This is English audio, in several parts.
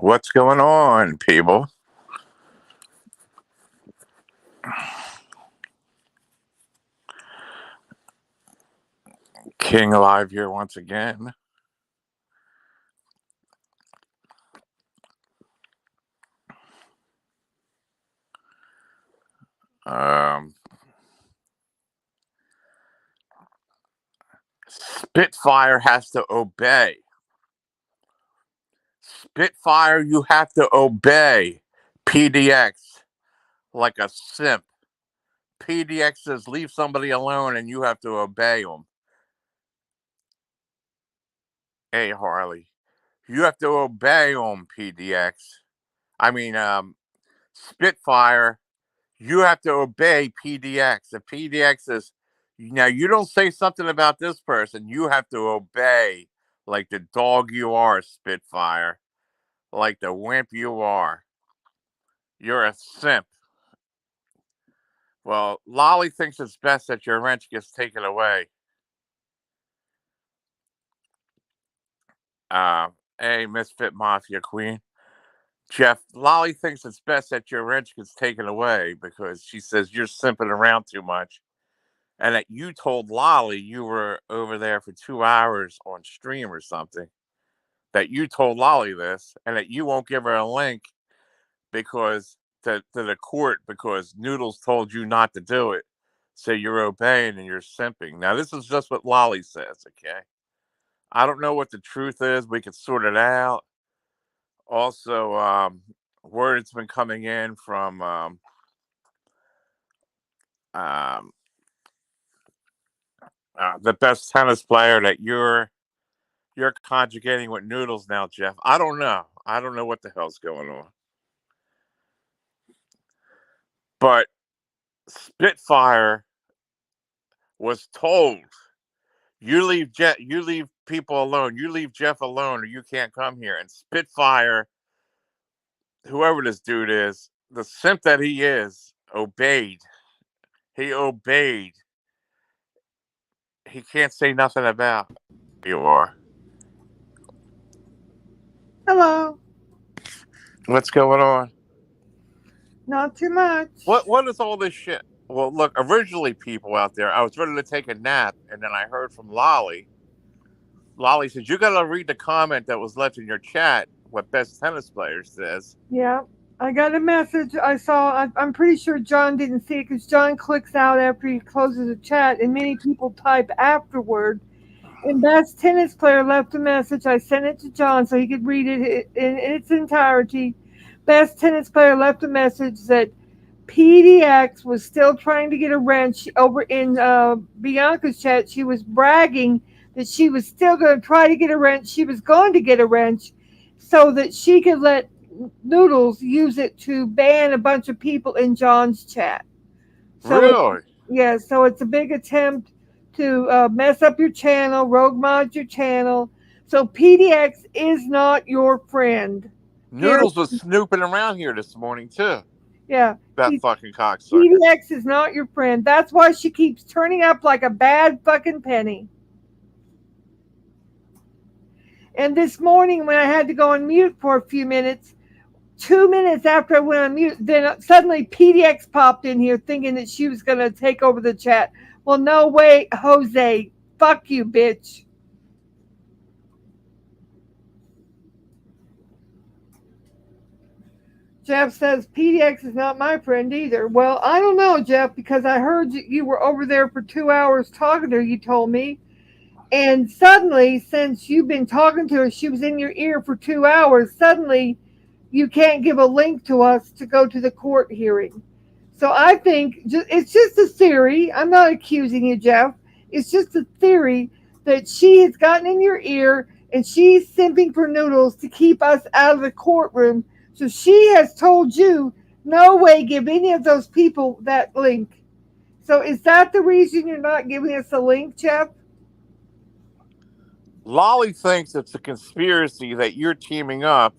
What's going on, people? King Alive here once again. Um, Spitfire has to obey. Spitfire, you have to obey PDX like a simp. PDX says leave somebody alone and you have to obey them. Hey, Harley, you have to obey them, PDX. I mean, Spitfire, you have to obey PDX. If PDX is now, you don't say something about this person, you have to obey like the dog you are, Spitfire, like the wimp you are. You're a simp. Well, Lolly thinks it's best that your wrench gets taken away. Uh, hey, Misfit Mafia Queen. Jeff, Lolly thinks it's best that your wrench gets taken away because she says you're simping around too much. And that you told Lolly you were over there for 2 hours on stream or something. That you told Lolly this, and that you won't give her a link because to the court because Noodles told you not to do it. So you're obeying and you're simping. Now this is just what Lolly says, okay? I don't know what the truth is. We could sort it out. Also, word has been coming in from um, the best tennis player that you're conjugating with Noodles now, Jeff. I don't know. I don't know what the hell's going on. But Spitfire was told you leave people alone, you leave Jeff alone, or you can't come here. And Spitfire, whoever this dude is, the simp that he is, obeyed. He obeyed. He can't say nothing about you are. Hello. What's going on? Not too much. What is all this shit? Well, look, originally, people out there, I was ready to take a nap, and then I heard from Lolly. Lolly says, you got to read the comment that was left in your chat, what Best Tennis Player says. Yeah. I got a message I saw. I'm pretty sure John didn't see it because John clicks out after he closes the chat, and many people type afterward. And Best Tennis Player left a message. I sent it to John so he could read it in its entirety. Best Tennis Player left a message that PDX was still trying to get a wrench over in Bianca's chat. She was bragging that she was still going to try to get a wrench. She was going to get a wrench so that she could let Noodles use it to ban a bunch of people in John's chat. So it's, Really? yeah, so it's a big attempt to mess up your channel, rogue mod your channel. So PDX is not your friend. Here, Noodles was snooping around here this morning, too. yeah, That he fucking cocksucker. PDX is not your friend. That's why she keeps turning up like a bad fucking penny. And this morning, when I had to go on mute for a few minutes, 2 minutes after I went on mute, then suddenly PDX popped in here thinking that she was going to take over the chat. Well, no way, Jose. Fuck you, bitch. Jeff says PDX is not my friend either. Well, I don't know, Jeff, because I heard you were over there for 2 hours talking to her, you told me. And suddenly, since you've been talking to her, she was in your ear for 2 hours. Suddenly, you can't give a link to us to go to the court hearing. So I think it's just a theory. I'm not accusing you, Jeff. It's just a theory that she has gotten in your ear and she's simping for Noodles to keep us out of the courtroom. So she has told you, no way, give any of those people that link. So is that the reason you're not giving us a link, Jeff? Lolly thinks it's a conspiracy that you're teaming up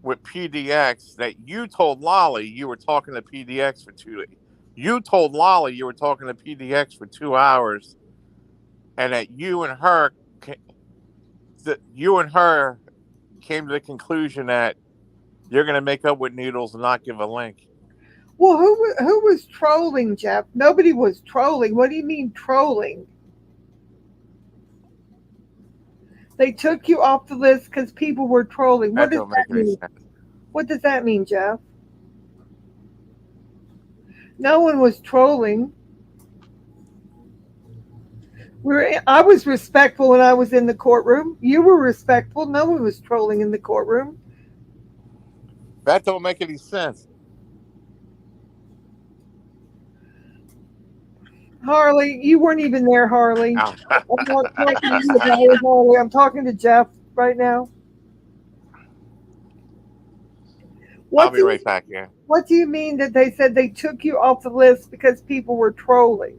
with PDX, that you told Lolly you were talking to PDX for 2 days. You told Lolly you were talking to PDX for 2 hours, and that you and her came to the conclusion that you're going to make up with Noodles and not give a link. Well, who was trolling, Jeff? Nobody was trolling. What do you mean trolling? They took you off the list because people were trolling. What That does don't make that any mean? sense. What does that mean, Jeff? No one was trolling. I was respectful when I was in the courtroom. You were respectful. No one was trolling in the courtroom. That don't make any sense. Harley, you weren't even there, Harley. I'm not talking to you about it, Harley. I'm talking to Jeff right now. I'll be right back here. What do you mean that they said they took you off the list because people were trolling?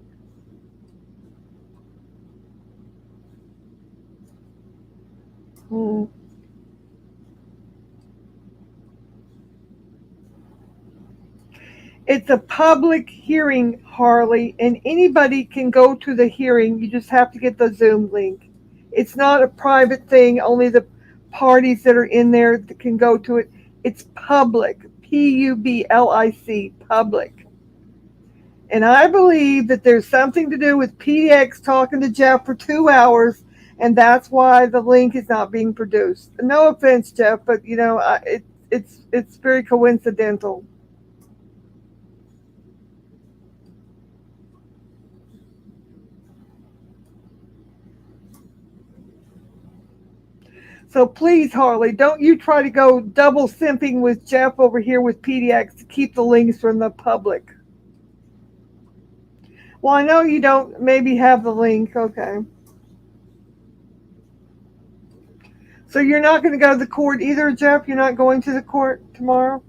Hmm. It's a public hearing, Harley, and anybody can go to the hearing. You just have to get the Zoom link. It's not a private thing. Only the parties that are in there that can go to it. It's public. PUBLIC, public. And I believe that there's something to do with PDX talking to Jeff for 2 hours, and that's why the link is not being produced. No offense, Jeff, but it's very coincidental. So please, Harley, don't you try to go double simping with Jeff over here with PDX to keep the links from the public. Well, I know you don't maybe have the link. Okay. So you're not going to go to the court either, Jeff? You're not going to the court tomorrow?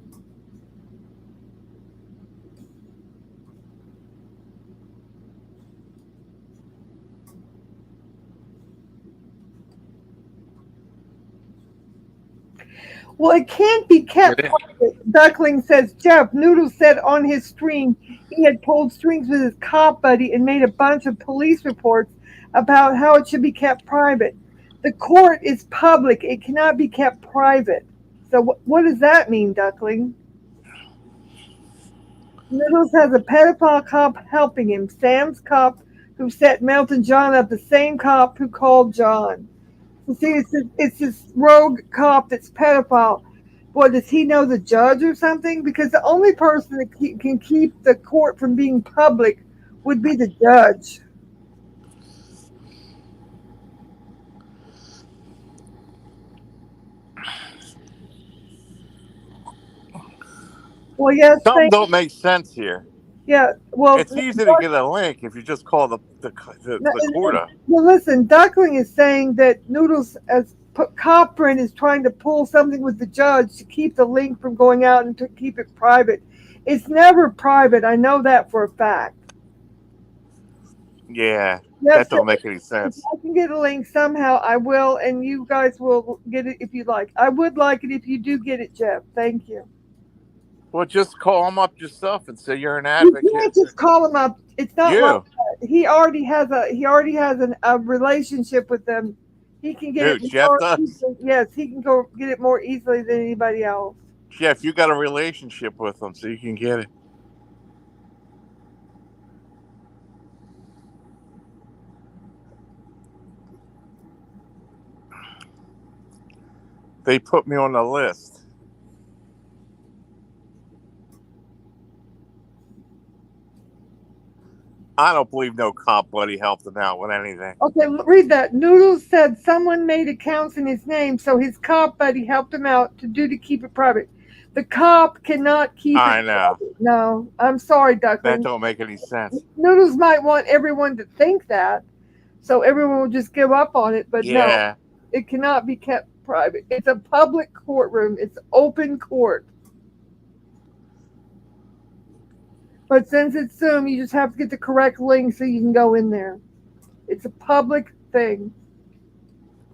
Well, it can't be kept private. Duckling says, Jeff, Noodle said on his stream he had pulled strings with his cop buddy and made a bunch of police reports about how it should be kept private. The court is public. It cannot be kept private. So what does that mean, Duckling? Noodles has a pedophile cop helping him. Sam's cop who set Melton John up, the same cop who called John. You see, it's this rogue cop that's pedophile. Boy, does he know the judge or something? Because the only person that can keep the court from being public would be the judge. Well, yes. Something don't make sense here. Yeah, well, it's easy to get a link if you just call the court up. Well, listen, Duckling is saying that Noodles as cop friend is trying to pull something with the judge to keep the link from going out and to keep it private. It's never private. I know that for a fact. Yeah, that don't make any sense. If I can get a link somehow, I will, and you guys will get it if you like. I would like it if you do get it, Jeff. Thank you. Well, just call him up yourself and say you're an advocate. You can't just call him up. It's not like that. He already has a relationship with them. He can get it. Jeff does. Yes, he can go get it more easily than anybody else. Jeff, you got a relationship with them, so you can get it. They put me on the list. I don't believe no cop buddy helped him out with anything. Okay, read that. Noodles said someone made accounts in his name, so his cop buddy helped him out to keep it private. The cop cannot keep it private. No, I'm sorry, Duckling. That don't make any sense. Noodles might want everyone to think that, so everyone will just give up on it, but no, it cannot be kept private. It's a public courtroom. It's open court. But since it's Zoom, you just have to get the correct link so you can go in there. It's a public thing.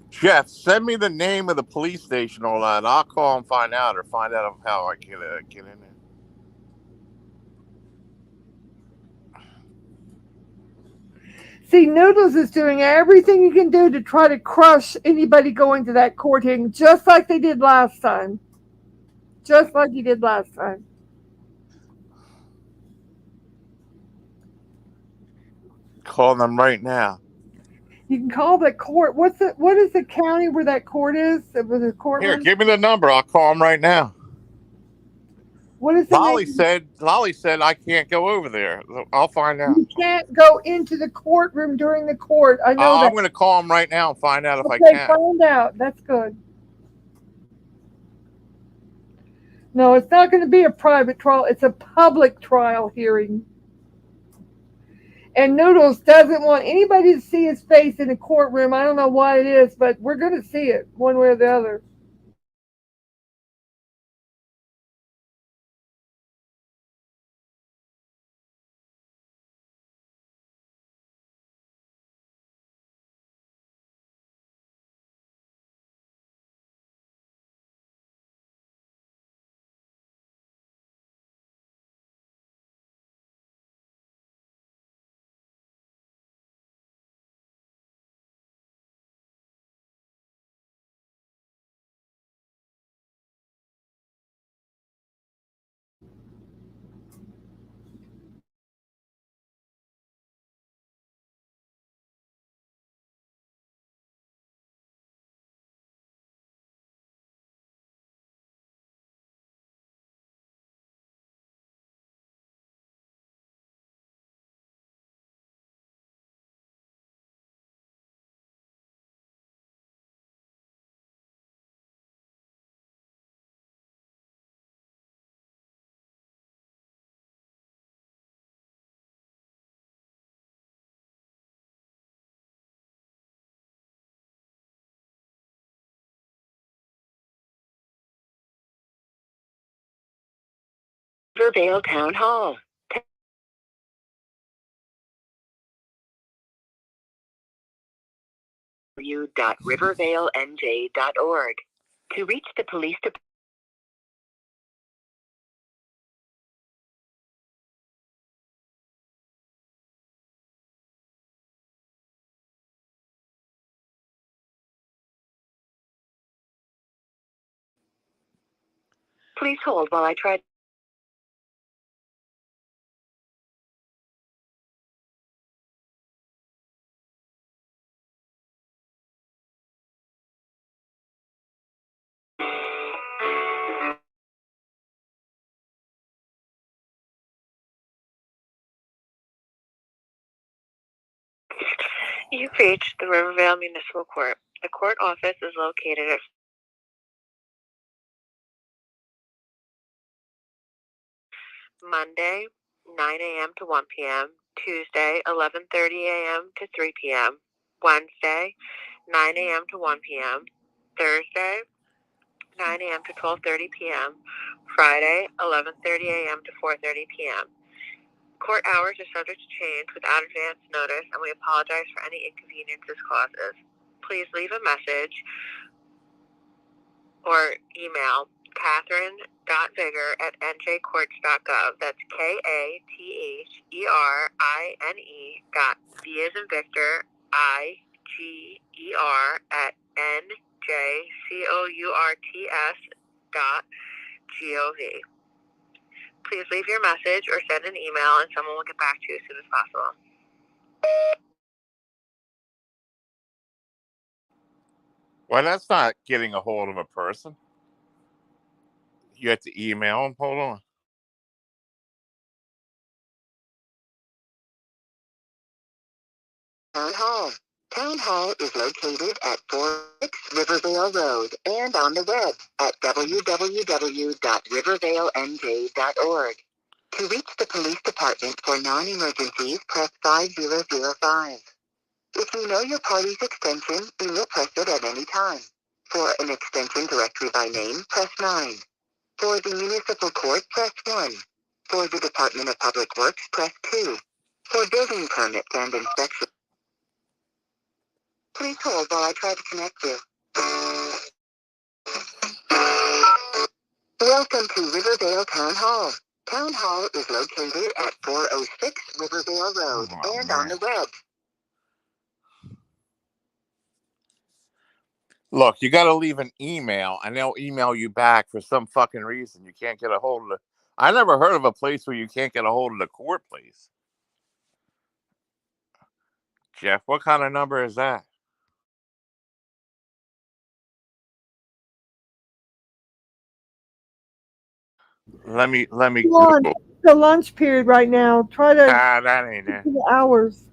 Jeff, send me the name of the police station, all that. I'll call and find out how I can get in there. See, Noodles is doing everything he can do to try to crush anybody going to that court hearing, just like they did last time. Just like he did last time. Call them right now. You can call the court. What is the county where that court is? Where the Here, courtroom? give me the number. I'll call them right now. What is the name? Lolly said I can't go over there. I'll find out. You can't go into the courtroom during the court. I know that. I'm going to call them right now and find out if I Okay, can. find out. That's good. No, it's not going to be a private trial. It's a public trial hearing. And Noodles doesn't want anybody to see his face in a courtroom. I don't know why it is, but we're going to see it one way or the other. Riverdale Town Hall. www.rivervalenj.org. To reach the police department. Please hold while I try. You've reached the Rivervale Municipal Court. The court office is located at Monday, 9 a.m. to 1 p.m., Tuesday, 11:30 a.m. to 3 p.m., Wednesday, 9 a.m. to 1 p.m., Thursday, 9 a.m. to 12:30 p.m., Friday, 11:30 a.m. to 4:30 p.m. Court hours are subject to change without advance notice, and we apologize for any inconveniences caused. Please leave a message or email Catherine.Vigor@njcourts.gov. That's KATHERINE.B as in Victor, IGER@NJCOURTS.gov. Please leave your message or send an email, and someone will get back to you as soon as possible. Well, that's not getting a hold of a person. You have to email them. Hold on. Town Hall. Town Hall is located at 46 Rivervale Road and on the web at www.rivervalenj.org. To reach the police department for non-emergencies, press 5005. If you know your party's extension, you will press it at any time. For an extension directory by name, press 9. For the municipal court, press 1. For the Department of Public Works, press 2. For building permits and inspections, please hold while I try to connect you. Welcome to Riverdale Town Hall. Town Hall is located at 406 Riverdale Road and on the web Look, you got to leave an email, and they'll email you back for some fucking reason. You can't get a hold of the. I never heard of a place where you can't get a hold of the court place. Jeff, what kind of number is that? Let me Come on, Google. it's the lunch period right now. Try to That ain't it. see the hours.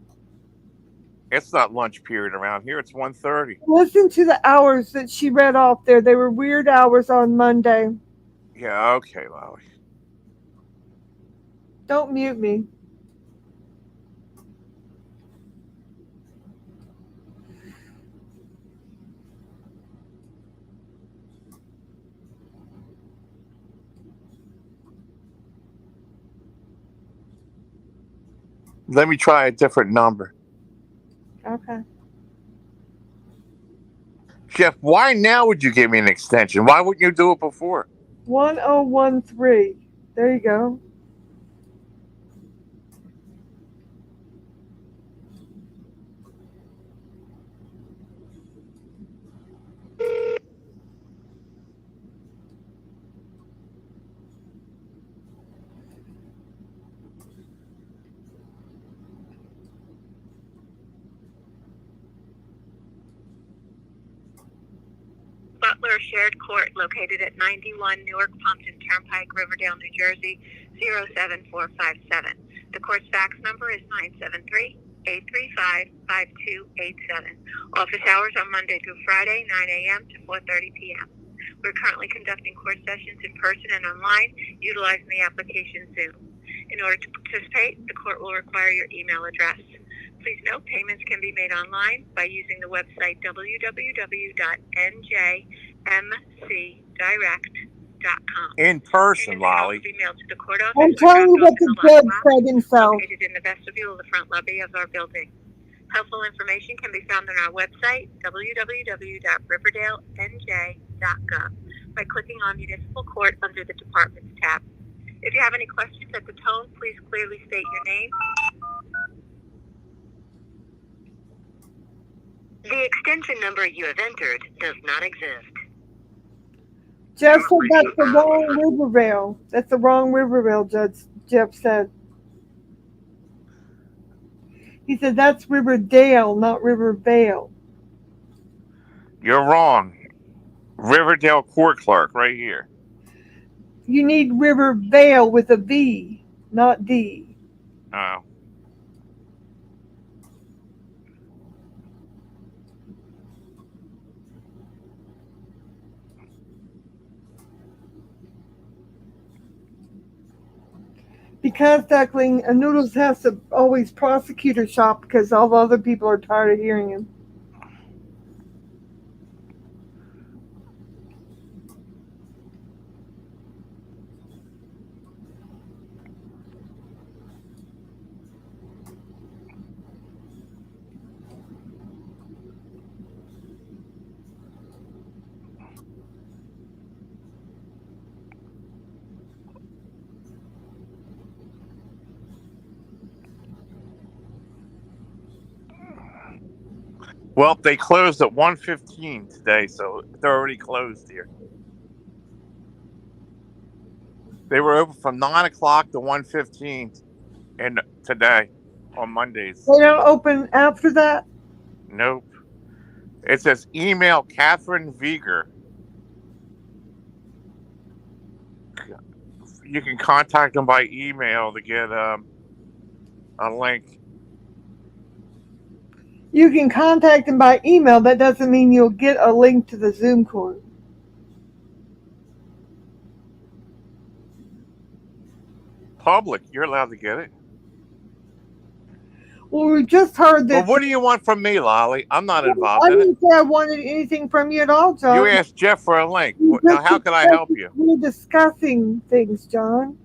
It's not lunch period around here. It's 1:30. Listen to the hours that she read off there. They were weird hours on Monday. Yeah, okay, Lolly. Don't mute me. Let me try a different number. Okay. Jeff, why now would you give me an extension? Why wouldn't you do it before? 1013. There you go. Butler Shared Court, located at 91 Newark Pompton Turnpike, Riverdale, New Jersey, 07457. The court's fax number is 973-835-5287. Office hours are Monday through Friday, 9 a.m. to 4:30 p.m. We're currently conducting court sessions in person and online, utilizing the application Zoom. In order to participate, the court will require your email address. Please note, payments can be made online by using the website www.njmcdirect.com. In person, Payments can also Lolly. be mailed to the court office I'm or telling you dropped what off in the the judge lockbox said himself. located in the vestibule of the front lobby of our building. Helpful information can be found on our website, www.riverdale.nj.gov, by clicking on Municipal Court under the Departments tab. If you have any questions at the tone, please clearly state your name. The extension number you have entered does not exist. Jeff said that's the wrong Rivervale. That's the wrong Rivervale, Jeff said. He said that's Riverdale, not Rivervale. You're wrong. Riverdale court clerk right here. You need Rivervale with a V, not D. Oh. Because, Duckling, Noodles has to always prosecutor shop because all the other people are tired of hearing him. Well, they closed at 1:15 today, so they're already closed here. They were open from 9 o'clock to 1:15 and today on Mondays. They don't open after that? Nope. It says email Catherine Vieger. You can contact them by email to get a link. You can contact them by email. That doesn't mean you'll get a link to the Zoom court. Public, you're allowed to get it. Well, we just heard that. Well, what do you want from me, Lolly? I'm not involved I in it. didn't say I wanted anything from you at all, John. You asked Jeff for a link. Now, how can I help you? We're discussing things, John.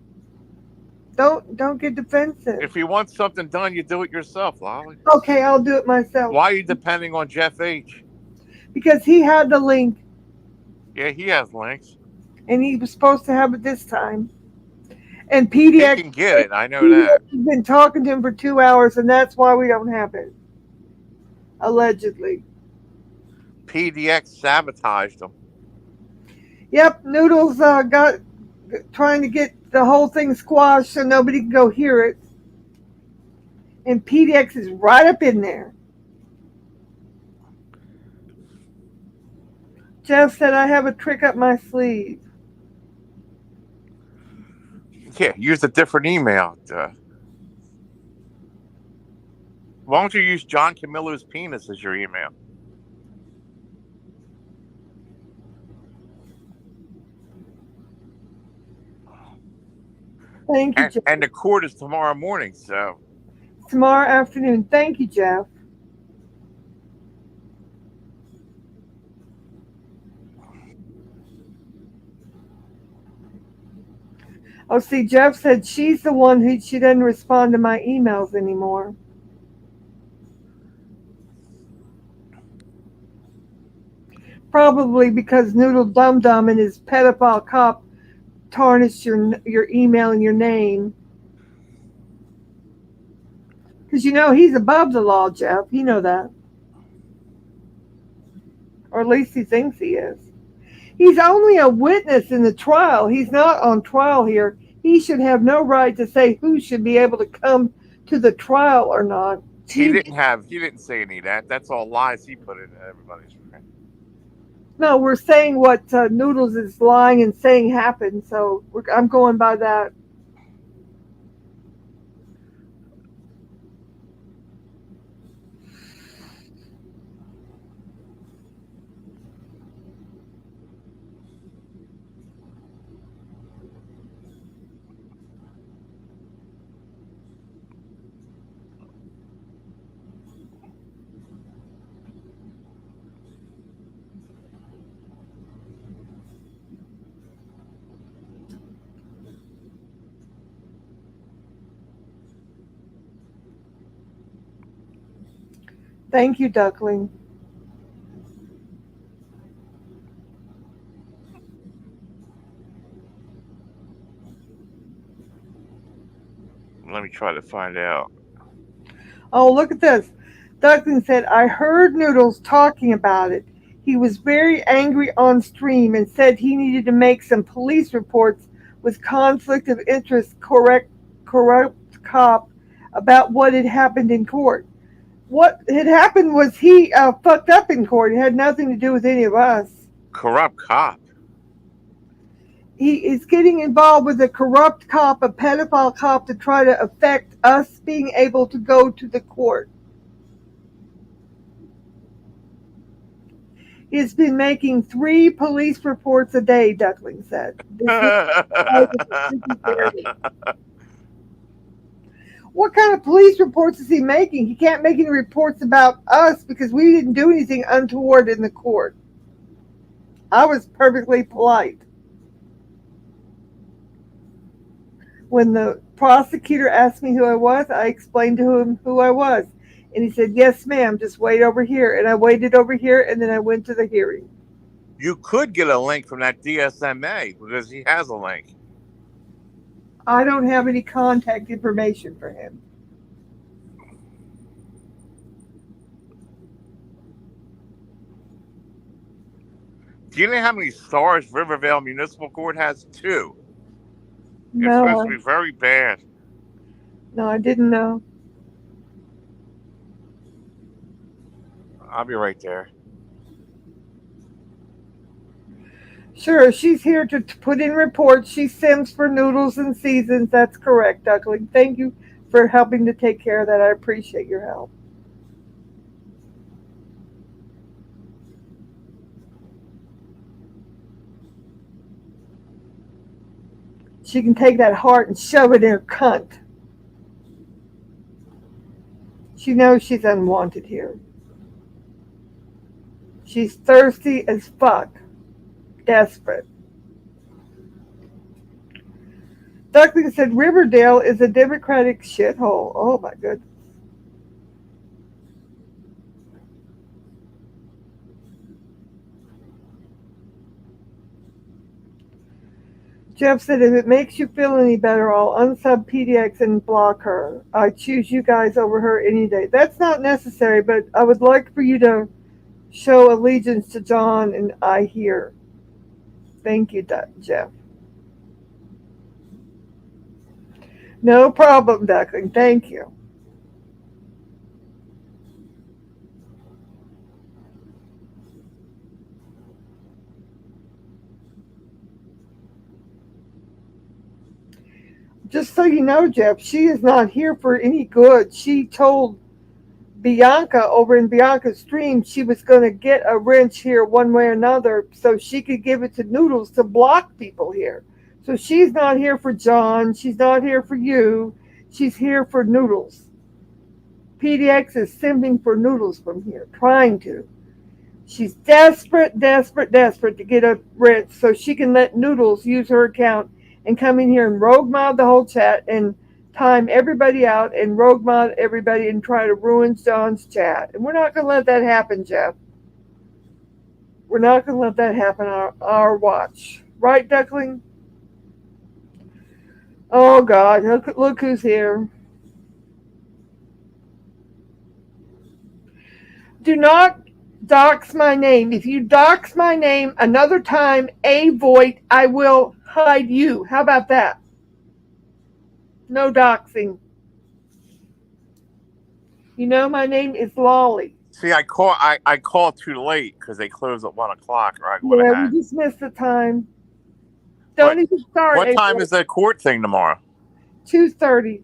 Don't get defensive. If you want something done, you do it yourself, Lolly. Okay, I'll do it myself. Why are you depending on Jeff H? Because he had the link, Yeah, he has links. and he was supposed to have it this time. And He PDX can get it. I know that. has been talking to him for 2 hours, and that's why we don't have it. Allegedly. PDX sabotaged them. Yep, Noodles got trying to get the whole thing squashed so nobody can go hear it. And PDX is right up in there. Jeff said, I have a trick up my sleeve. Yeah, use a different email. Why don't you use John Camillo's penis as your email? Thank you, Jeff. And the court is tomorrow morning, so. Tomorrow afternoon. Thank you, Jeff. Oh, see, Jeff said she's the one who she doesn't respond to my emails anymore. Probably because Noodle Dum Dum and his pedophile cop tarnished your email and your name. Because you know he's above the law, Jeff. You know that. Or at least he thinks he is. He's only a witness in the trial. He's not on trial here. He should have no right to say who should be able to come to the trial or not. He didn't say any of that. That's all lies he put into everybody's brain. No, we're saying what Noodles is lying and saying happened. So I'm going by that. Thank you, Duckling. Let me try to find out. Oh, look at this. Duckling said, I heard Noodles talking about it. He was very angry on stream and said he needed to make some police reports with conflict of interest corrupt cop about what had happened in court. What had happened was he fucked up in court. It had nothing to do with any of us. Corrupt cop. He is getting involved with a corrupt cop, a pedophile cop, to try to affect us being able to go to the court. He's been making 3 police reports a day, Duckling said. What kind of police reports is he making? He can't make any reports about us because we didn't do anything untoward in the court. I was perfectly polite. When the prosecutor asked me who I was, I explained to him who I was. And he said, yes, ma'am, just wait over here. And I waited over here, and then I went to the hearing. You could get a link from that DSMA because he has a link. I don't have any contact information for him. Do you know how many stars Rivervale Municipal Court has? 2. No, It's supposed to be very bad. No, I didn't know. I'll be right there. Sure, she's here to put in reports. She sims for Noodles and Seasons. That's correct, Duckling. Thank you for helping to take care of that. I appreciate your help. She can take that heart and shove it in her cunt. She knows she's unwanted here. She's thirsty as fuck. Desperate. Duckling said Riverdale is a Democratic shithole. Oh my goodness. Jeff said, if it makes you feel any better, I'll unsub PDX and block her. I choose you guys over her any day. That's not necessary, but I would like for you to show allegiance to John and I here. Thank you, Jeff. No problem, Duckling. Thank you. Just so you know, Jeff, she is not here for any good. She told Bianca over in Bianca's stream she was going to get a wrench here one way or another so she could give it to Noodles to block people here. So she's not here for John. She's not here for you. She's here for Noodles. PDX is simping for Noodles from here, trying to. She's desperate, desperate, desperate to get a wrench so she can let Noodles use her account and come in here and rogue mod the whole chat and time everybody out and rogue mod everybody and try to ruin John's chat. And we're not going to let that happen, Jeff. We're not going to let that happen on our watch. Right, Duckling? Oh, God. Look who's here. Do not dox my name. If you dox my name another time, Voight, I will hide you. How about that? No doxing. You know my name is Lolly. See, I called too late because they close at 1:00, or I would Yeah, have. we just missed the time. Don't even start. What time is the court thing tomorrow? 2:30.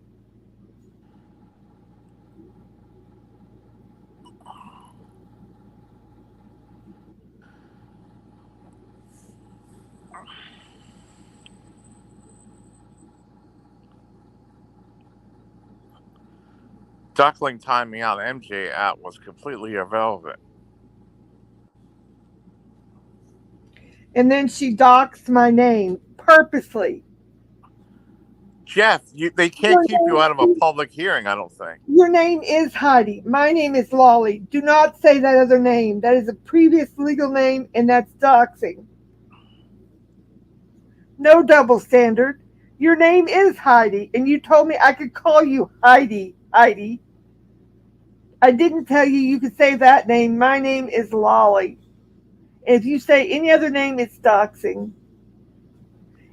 Duckling timed me out. MJ app was completely irrelevant. And then she doxed my name purposely. Jeff, they can't keep you out of a public hearing, I don't think. Your name is Heidi. My name is Lolly. Do not say that other name. That is a previous legal name, and that's doxing. No double standard. Your name is Heidi, and you told me I could call you Heidi. Heidi. I didn't tell you you could say that name. My name is Lolly. And if you say any other name, it's doxing.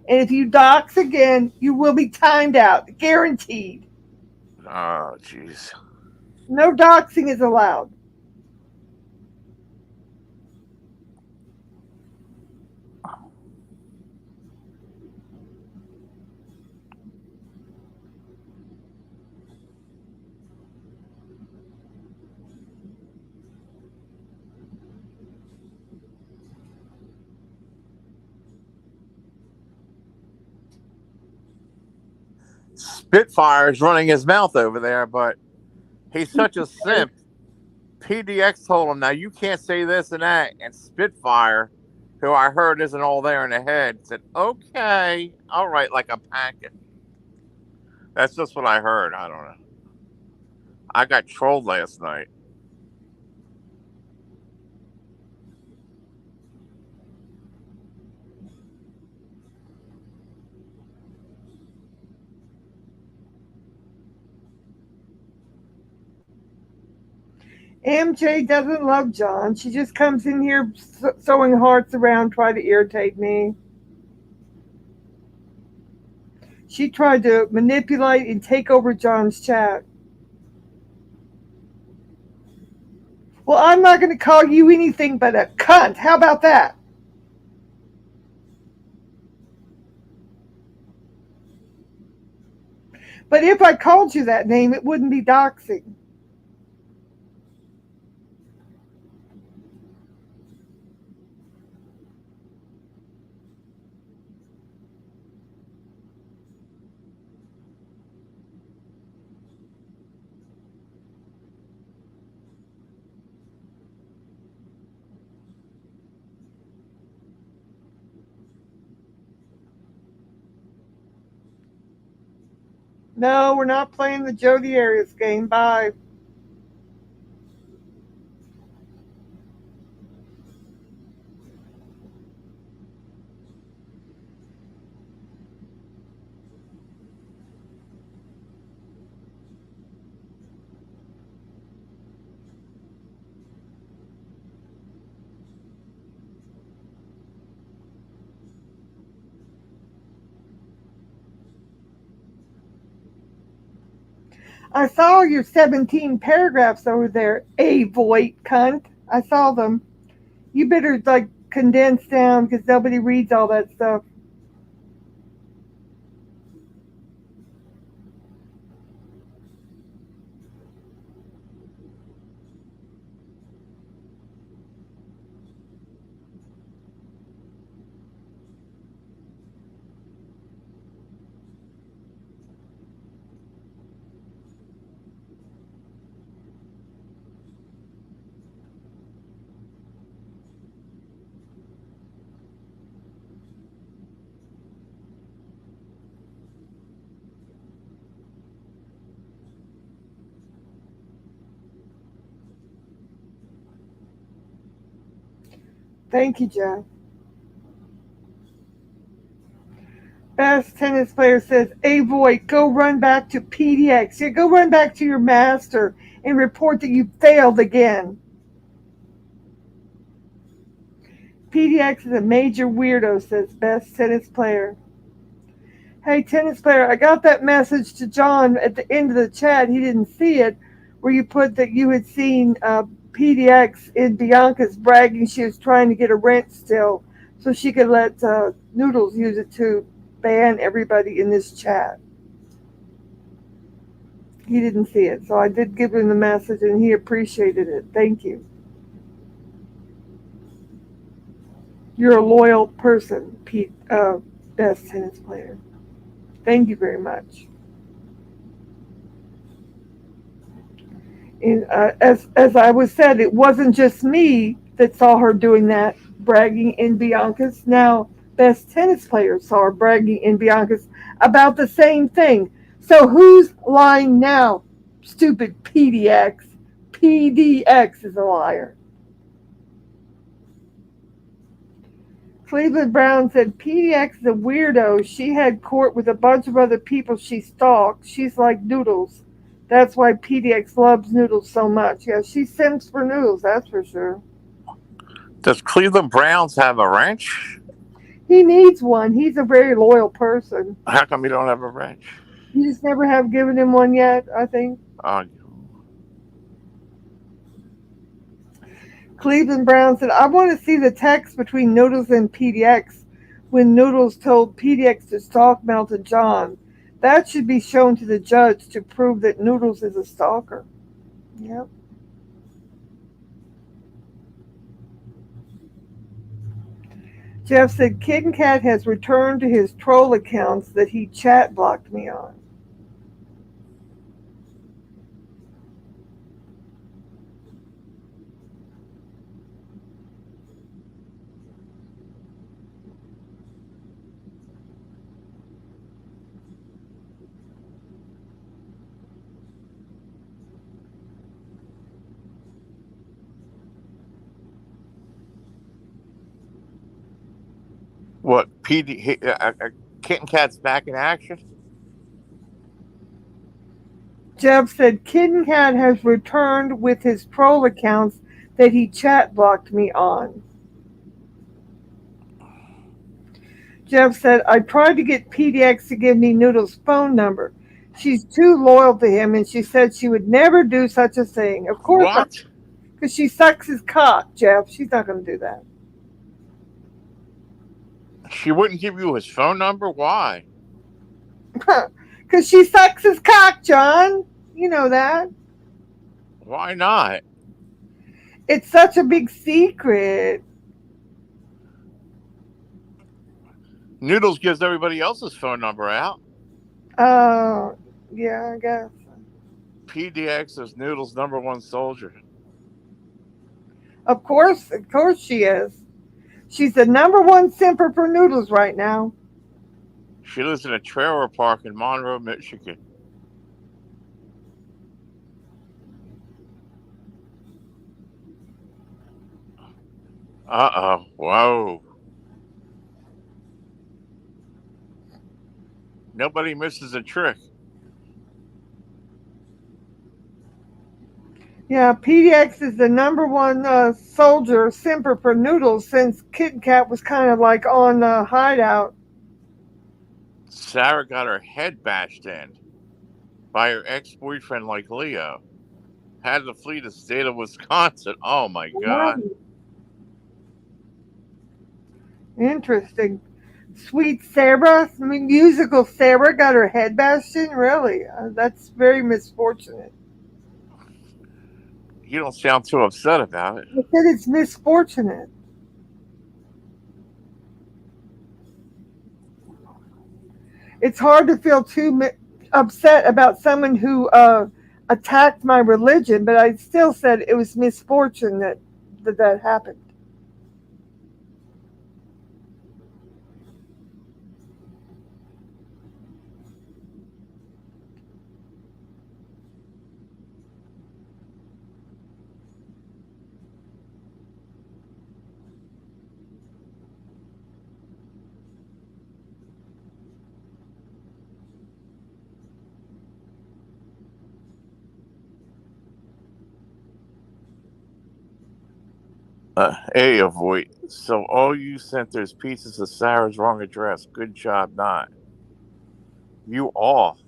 And if you dox again, you will be timed out. Guaranteed. Oh, jeez. No doxing is allowed. Spitfire is running his mouth over there, but he's such a simp. PDX told him, now you can't say this and that. And Spitfire, who I heard isn't all there in the head, said, okay, all right, like a packet. That's just what I heard. I don't know. I got trolled last night. MJ doesn't love John. She just comes in here throwing hearts around, trying to irritate me. She tried to manipulate and take over John's chat. Well, I'm not going to call you anything but a cunt. How about that? But if I called you that name, it wouldn't be doxing. No, we're not playing the Jodi Arias game. Bye. I saw your 17 paragraphs over there, Voight cunt. I saw them. You better like condense down because nobody reads all that stuff. Thank you, Jeff. Best tennis player says, Voight, go run back to PDX. Yeah, go run back to your master and report that you failed again. PDX is a major weirdo, says best tennis player. Hey, tennis player, I got that message to John at the end of the chat. He didn't see it, where you put that you had seen PDX in Bianca's bragging she was trying to get a rent still so she could let Noodles use it to ban everybody in this chat. He didn't see it, so I did give him the message and he appreciated it. Thank you. You're a loyal person, Pete, best tennis player. Thank you very much. And as I was said, it wasn't just me that saw her doing that, bragging in Bianca's. Now, best tennis player saw her bragging in Bianca's about the same thing. So who's lying now? Stupid PDX. PDX is a liar. Cleveland Brown said PDX is a weirdo. She had court with a bunch of other people she stalked. She's like Noodles. That's why PDX loves Noodles so much. Yeah, she simps for Noodles, that's for sure. Does Cleveland Browns have a ranch? He needs one. He's a very loyal person. How come you don't have a ranch? You just never have given him one yet, I think. Cleveland Brown said, I want to see the text between Noodles and PDX when Noodles told PDX to stalk Melton John. That should be shown to the judge to prove that Noodles is a stalker. Yep. Jeff said, Kid and Cat has returned to his troll accounts that he chat blocked me on. What, Kitten Cat's back in action? Jeff said, Kid and Cat has returned with his troll accounts that he chat blocked me on. Jeff said, I tried to get PDX to give me Noodles' phone number. She's too loyal to him, and she said she would never do such a thing. Of course not. What? Because she sucks his cock, Jeff. She's not going to do that. She wouldn't give you his phone number? Why? Because she sucks his cock, John. You know that. Why not? It's such a big secret. Noodles gives everybody else's phone number out. Yeah, I guess. PDX is Noodles' number one soldier. Of course she is. She's the number one simper for Noodles right now. She lives in a trailer park in Monroe, Michigan. Uh-oh. Whoa. Nobody misses a trick. Yeah, PDX is the number one soldier simper for Noodles since Kit Kat was kind of like on Hideout. Sarah got her head bashed in. by her ex-boyfriend like Leo. Had to flee the state of Wisconsin. Oh my God. Interesting. Sweet Sarah, I mean, musical Sarah got her head bashed in? Really? That's very misfortunate. You don't sound too upset about it. I said it's misfortunate. It's hard to feel too upset about someone who attacked my religion, but I still said it was misfortune that happened. Hey, avoid. So all you sent there's pieces of Sarah's wrong address. Good job, not you all.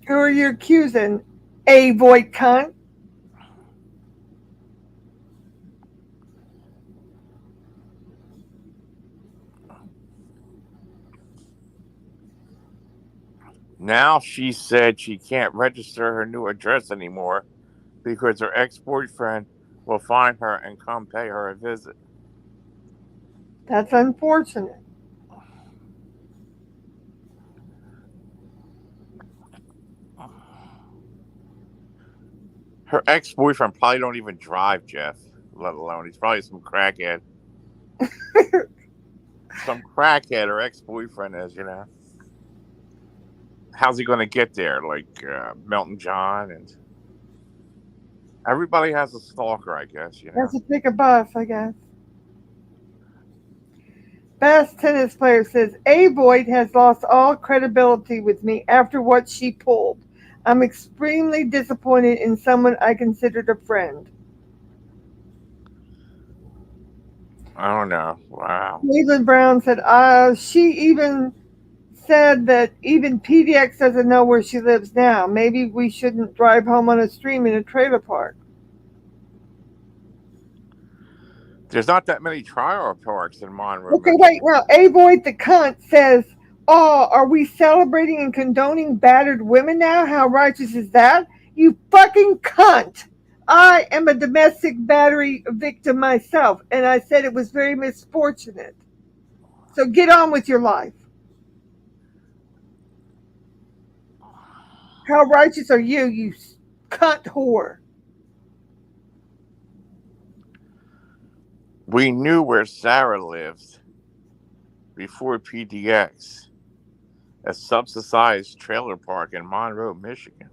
Who are you accusing? A void cunt? Now she said she can't register her new address anymore because her ex-boyfriend will find her and come pay her a visit. That's unfortunate. Her ex-boyfriend probably don't even drive, Jeff, let alone he's probably some crackhead. Some crackhead her ex-boyfriend is, you know. How's he going to get there? Like Melton John and everybody has a stalker, I guess, you know. Has to take a bus, I guess. Best tennis player says, A Void has lost all credibility with me after what she pulled. I'm extremely disappointed in someone I considered a friend. I don't know. Wow. Cleveland Brown said, she even said that even PDX doesn't know where she lives now. Maybe we shouldn't drive home on a stream in a trailer park. There's not that many trailer parks in Monroe. Okay, wait, now, A Void the cunt says, oh, are we celebrating and condoning battered women now? How righteous is that? You fucking cunt. I am a domestic battery victim myself, and I said it was very misfortunate. So get on with your life. How righteous are you, you cunt whore? We knew where Sarah lived before PDX, a subsidized trailer park in Monroe, Michigan.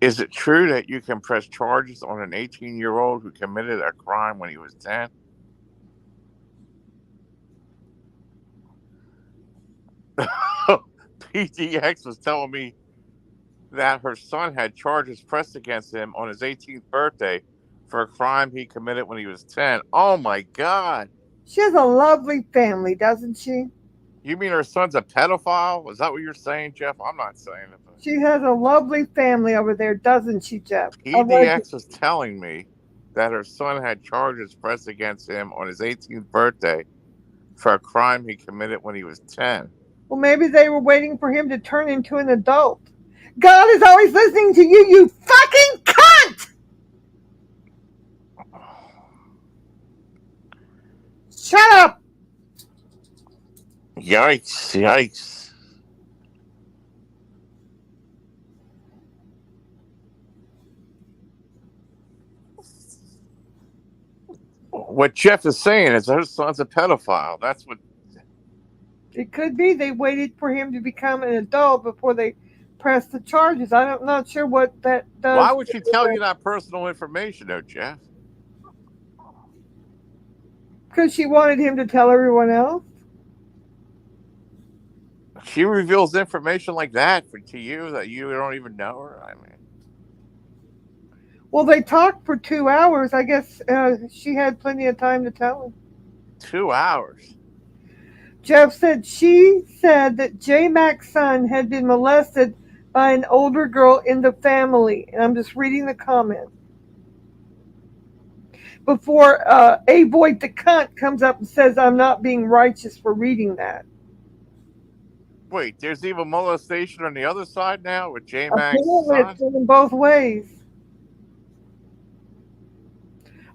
Is it true that you can press charges on an 18-year-old who committed a crime when he was 10? PDX was telling me that her son had charges pressed against him on his 18th birthday for a crime he committed when he was 10. Oh my God. She has a lovely family, doesn't she? You mean her son's a pedophile? Is that what you're saying, Jeff? I'm not saying it. But She has a lovely family over there, doesn't she, Jeff? PDX was telling me that her son had charges pressed against him on his 18th birthday for a crime he committed when he was 10. Well, maybe they were waiting for him to turn into an adult. God is always listening to you, you fucking cunt! Shut up! Yikes, yikes. What Jeff is saying is her son's a pedophile. That's what. It could be they waited for him to become an adult before they pressed the charges. I'm not sure what that does. Why would she tell you that personal information, though, Jeff? Because she wanted him to tell everyone else. She reveals information like that to you that you don't even know her. I mean, Well, they talked for 2 hours. I guess she had plenty of time to tell him. 2 hours. Jeff said she said that J Mac's son had been molested by an older girl in the family. And I'm just reading the comment. Before A. Voigt the cunt comes up and says I'm not being righteous for reading that. Wait, there's even molestation on the other side now with J Mac's Apparently son? it's going both ways.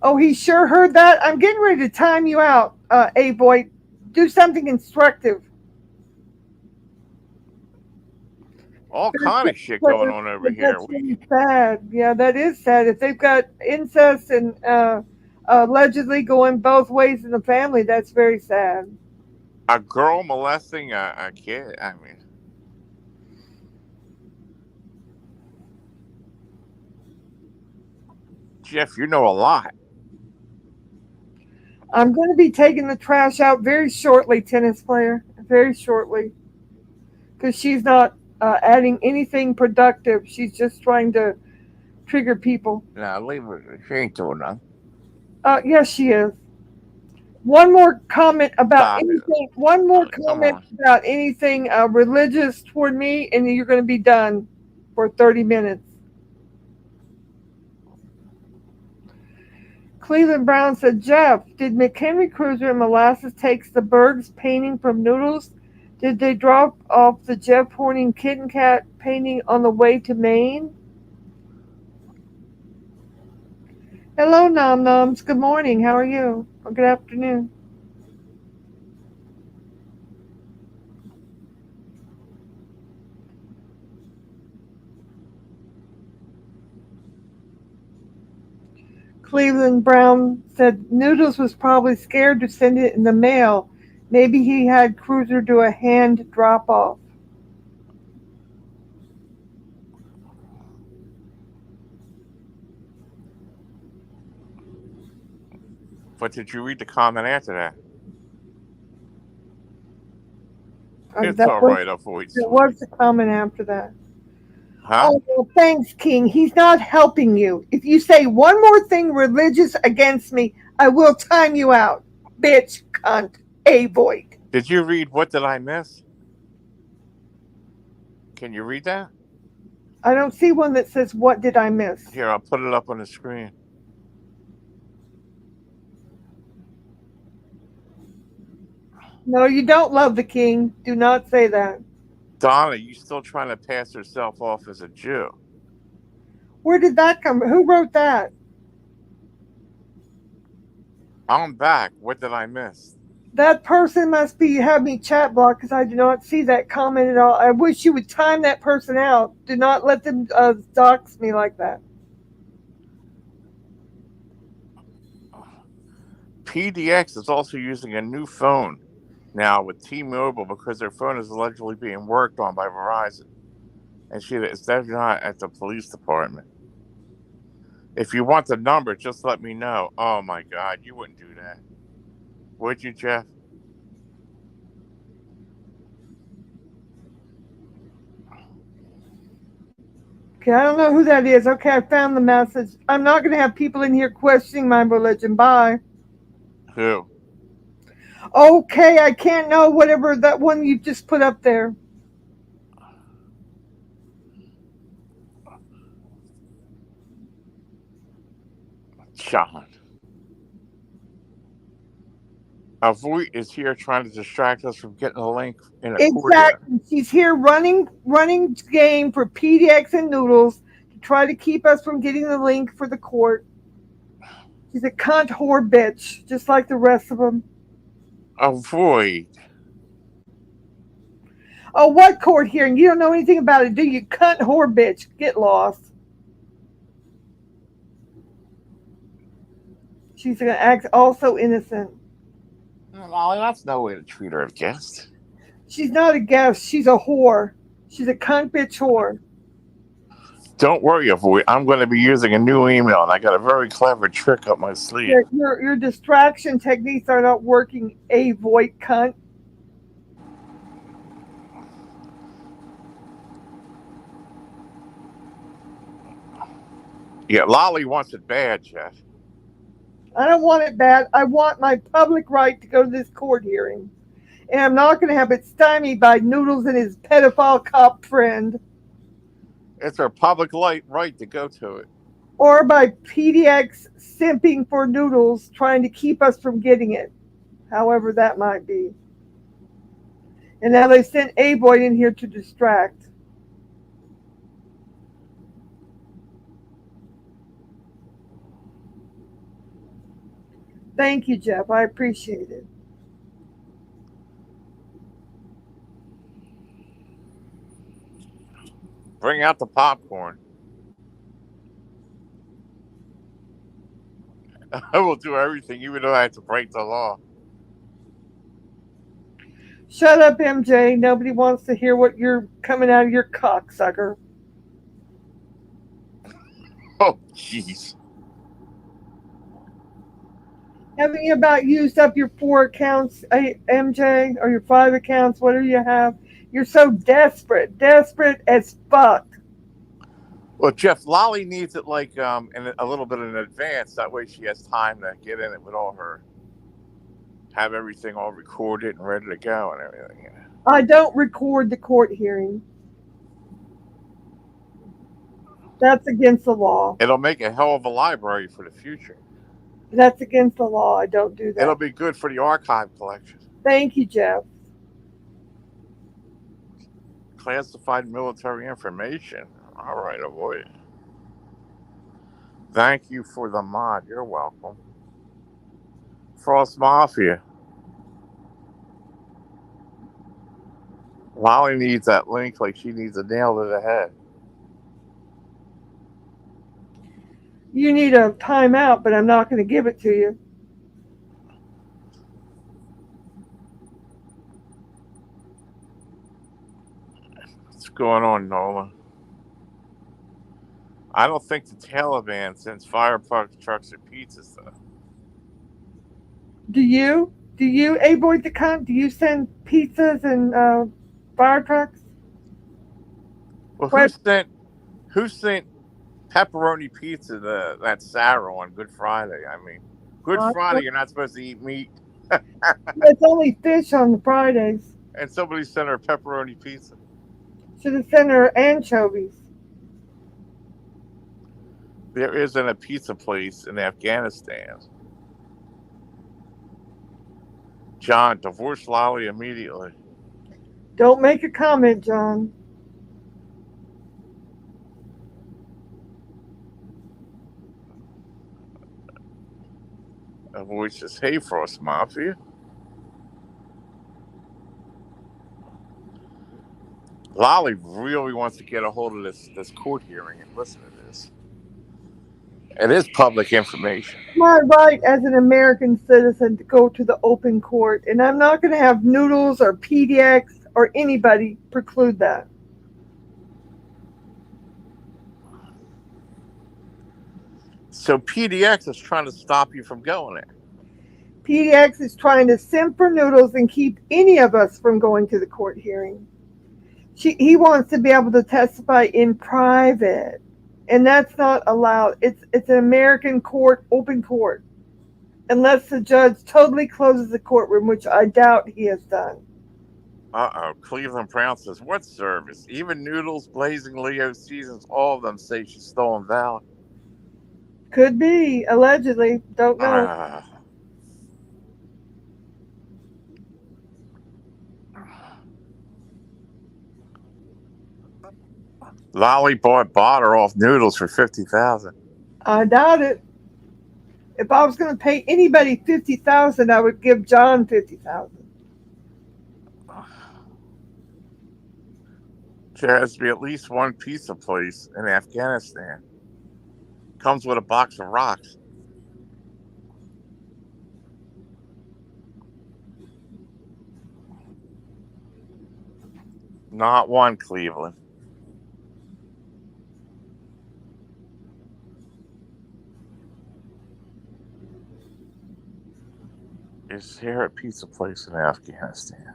Oh, he sure heard that. I'm getting ready to time you out, A. Voigt. Do something instructive. All kind of shit going on over here. That's really sad. Yeah, that is sad. If they've got incest and allegedly going both ways in the family, that's very sad. A girl molesting a kid? I mean, Jeff, you know a lot. I'm going to be taking the trash out very shortly, tennis player. Very shortly. Because she's not adding anything productive. She's just trying to trigger people. Nah, leave her. She ain't doing nothing. Yes, she is. One more comment about Stop it. anything. One more Come comment on. about anything religious toward me, and you're going to be done for 30 minutes. Cleveland Brown said, Jeff, did McHenry Cruiser and Molasses takes the Bergs painting from Noodles? Did they drop off the Jeff Horning Kitten Cat painting on the way to Maine? Hello, Nom Noms. Good morning. How are you? Or good afternoon. Cleveland Brown said Noodles was probably scared to send it in the mail. Maybe he had Cruiser do a hand drop off. But did you read the comment after that? It's all right, I'll voice. What's the comment after that? Huh? Oh, well, thanks, King. He's not helping you. If you say one more thing religious against me, I will time you out. Bitch, cunt, A. Voigt. Did you read What Did I Miss? Can you read that? I don't see one that says, what did I miss? Here, I'll put it up on the screen. No, you don't love the king. Do not say that. Donna, you still trying to pass herself off as a Jew? Where did that come from? Who wrote that? I'm back. What did I miss? That person must be have me chat blocked because I do not see that comment at all. I wish you would time that person out. Do not let them dox me like that. PDX is also using a new phone now with T-Mobile because their phone is allegedly being worked on by Verizon. And it's definitely not at the police department. If you want the number, just let me know. Oh my God, you wouldn't do that. Would you, Jeff? Okay, I don't know who that is. Okay, I found the message. I'm not going to have people in here questioning my religion. Bye. Who? Okay, I can't know whatever that one you just put up there. John. Voigt is here trying to distract us from getting a link in a Exactly. She's here running game for PDX and Noodles to try to keep us from getting the link for the court. She's a cunt whore bitch, just like the rest of them. Voigt. Oh, what court hearing? You don't know anything about it, do you? Cunt whore bitch. Get lost. She's going to act also innocent. Molly, that's no way to treat her as a guest. She's not a guest. She's a whore. She's a cunt bitch whore. Don't worry, Voigt. I'm going to be using a new email, and I got a very clever trick up my sleeve. Your distraction techniques are not working, A. Voigt cunt. Yeah, Lolly wants it bad, Jeff. I don't want it bad. I want my public right to go to this court hearing. And I'm not going to have it stymied by Noodles and his pedophile cop friend, It's our public right to go to it. or by PDX simping for Noodles trying to keep us from getting it, however that might be. And now they sent A-Boy in here to distract. Thank you, Jeff. I appreciate it. Bring out the popcorn. I will do everything, even though I have to break the law. Shut up, MJ. Nobody wants to hear what you're coming out of your cocksucker. Oh, jeez. Haven't you about used up your 4 accounts, MJ, or your 5 accounts, whatever you have? You're so desperate as fuck. Well, Jeff, Lolly needs it like in a little bit in advance. That way she has time to get in it with all her, have everything all recorded and ready to go and everything. I don't record the court hearing. That's against the law. It'll make a hell of a library for the future. That's against the law. I don't do that. It'll be good for the archive collection. Thank you, Jeff. Classified military information. All right, avoid it. Thank you for the mod. You're welcome. Frost Mafia. Lolly needs that link like she needs a nail to the head. You need a timeout, but I'm not going to give it to you. What's going on, Nola? I don't think the Taliban sends fire trucks or pizzas, though. Do you? Do you, A-Boy the cunt? Do you send pizzas and fire trucks? Well, What? who sent pepperoni pizza to that Sarah on Good Friday? I mean, Good Friday, you're not supposed to eat meat. It's only fish on the Fridays. And somebody sent her pepperoni pizza. Should have sent her anchovies. There isn't a pizza place in Afghanistan. John, divorce Lolly immediately. Don't make a comment, John. A voice says, "Hey, Frost Mafia." Lolly really wants to get a hold of this court hearing and listen to this. It is public information. My right as an American citizen to go to the open court, and I'm not going to have Noodles or PDX or anybody preclude that. So PDX is trying to stop you from going there. PDX is trying to simp for Noodles and keep any of us from going to the court hearing. He wants to be able to testify in private, and that's not allowed. It's an American court, open court, unless the judge totally closes the courtroom, which I doubt he has done. Uh-oh. Cleveland Brown says, "What service? Even Noodles, Blazing Leo Seasons, all of them say she's stolen valor." Could be, allegedly. Don't know. Lolly bought her off Noodles for $50,000. I doubt it. If I was going to pay anybody $50,000, I would give John $50,000. There has to be at least one pizza place in Afghanistan. Comes with a box of rocks. Not one, Cleveland. Is there a pizza place in Afghanistan?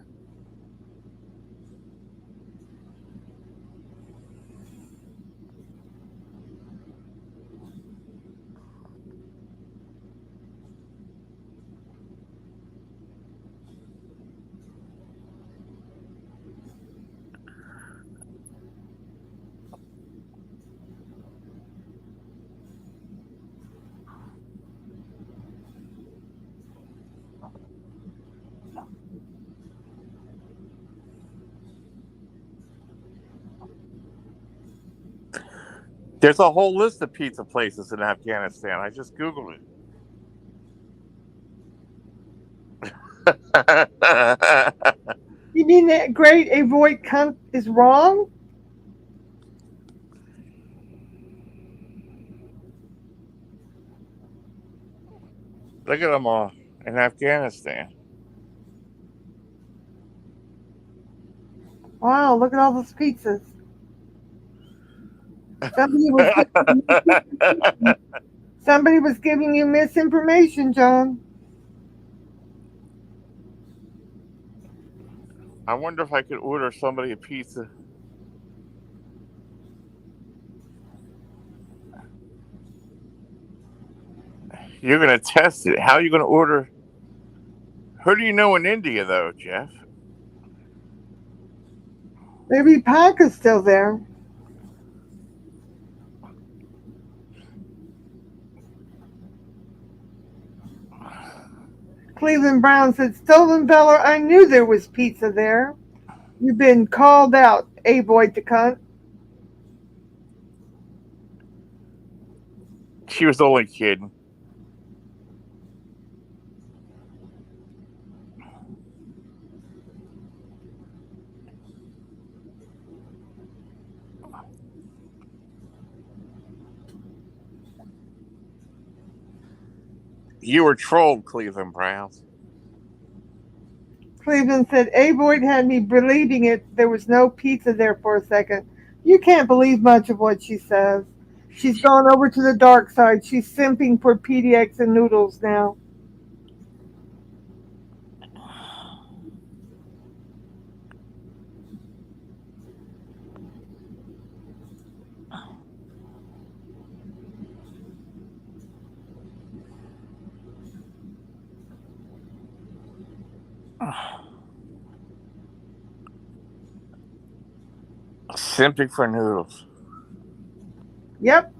There's a whole list of pizza places in Afghanistan. I just Googled it. You mean that great avoid cunt is wrong? Look at them all in Afghanistan. Wow, look at all those pizzas. Somebody was giving, somebody was giving you misinformation, John. I wonder if I could order somebody a pizza. You're going to test it. How are you going to order? Who do you know in India, though, Jeff? Maybe Pack is still there. Cleveland Brown said, Stolen Valor, I knew there was pizza there. You've been called out, avoid the cunt. She was only kidding. You were trolled, Cleveland Browns. Cleveland said, Avoid had me believing it. There was no pizza there for a second. You can't believe much of what she says. She's gone over to the dark side. She's simping for PDX and noodles now. Simping for noodles. Yep.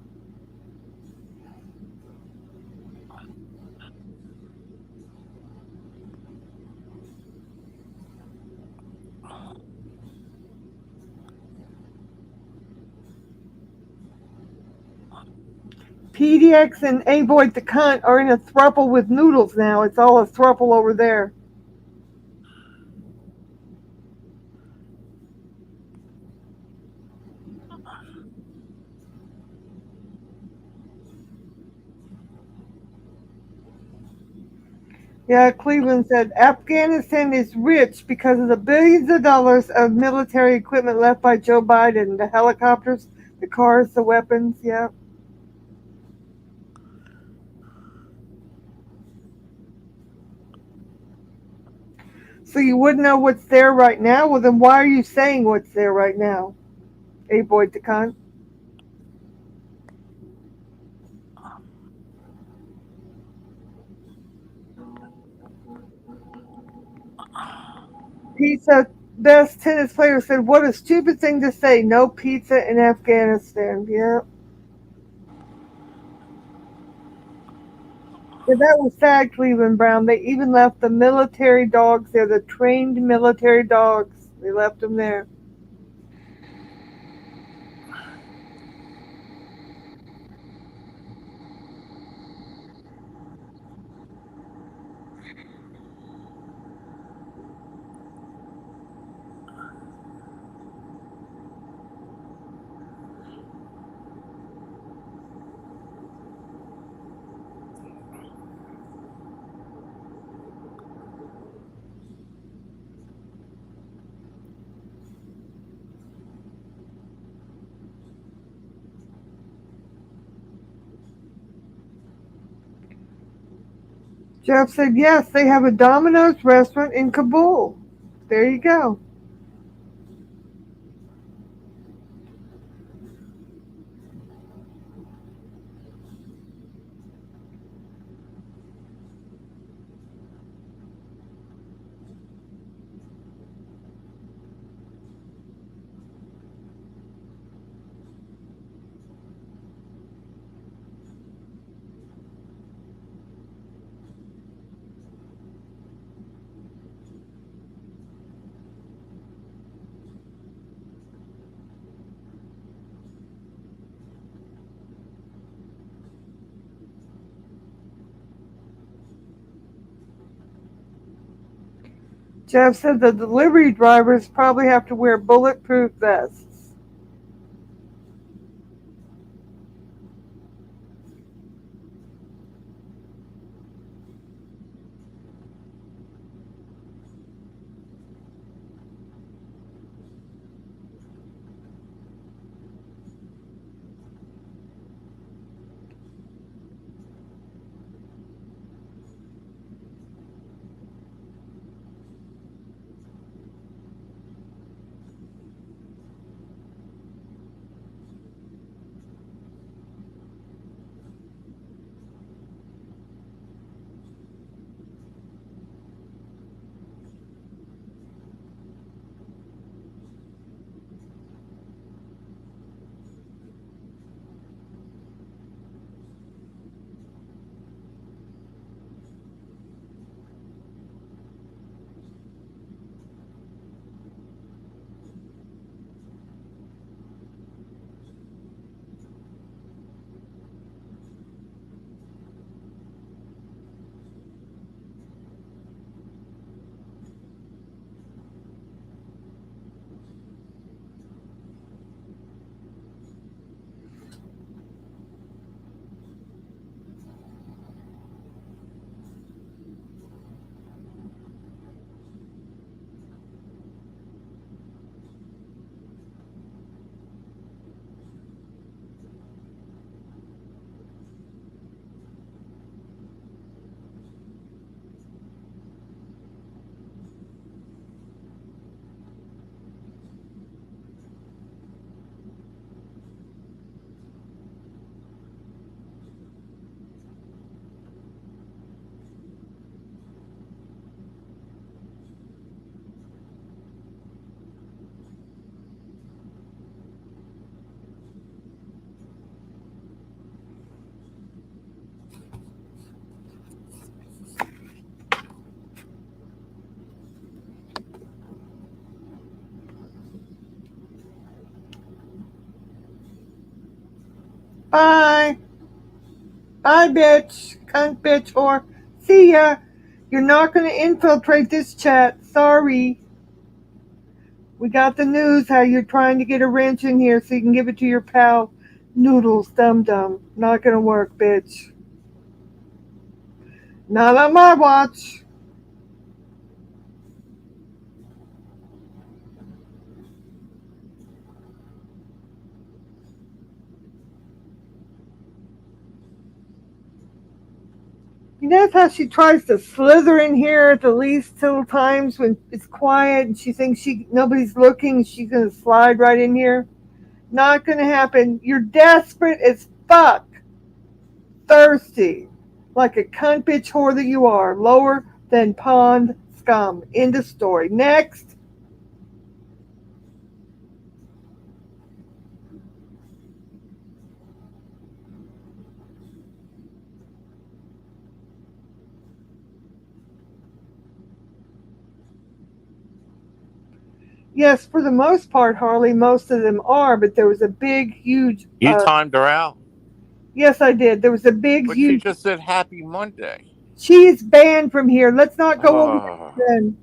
PDX and Avoid the cunt are in a thruple with noodles now. It's all a thruple over there. Yeah, Cleveland said Afghanistan is rich because of the billions of dollars of military equipment left by Joe Biden. The helicopters, the cars, the weapons. Yeah. So you wouldn't know what's there right now? Well, then why are you saying what's there right now? Avoid the cunt. Pizza best tennis player said, "What a stupid thing to say. No pizza in Afghanistan." Yeah. Yeah, that was sad, Cleveland Brown. They even left the military dogs there, the trained military dogs. They left them there. Jeff said, yes, they have a Domino's restaurant in Kabul. There you go. Jeff said the delivery drivers probably have to wear bulletproof vests. Bye. Bye, bitch. Cunt, bitch, or see ya. You're not going to infiltrate this chat. Sorry. We got the news how you're trying to get a wrench in here so you can give it to your pal Noodles, dum-dum. Not going to work, bitch. Not on my watch. You notice how she tries to slither in here at the least little times when it's quiet and she thinks nobody's looking, she's gonna slide right in here? Not gonna happen. You're desperate as fuck. Thirsty. Like a cunt bitch whore that you are. Lower than pond scum. End of story. Next. Yes, for the most part, Harley, most of them are, but there was a big, huge... You timed her out? Yes, I did. There was a big, But huge... she just said Happy Monday. She's banned from here. Let's not go over that then.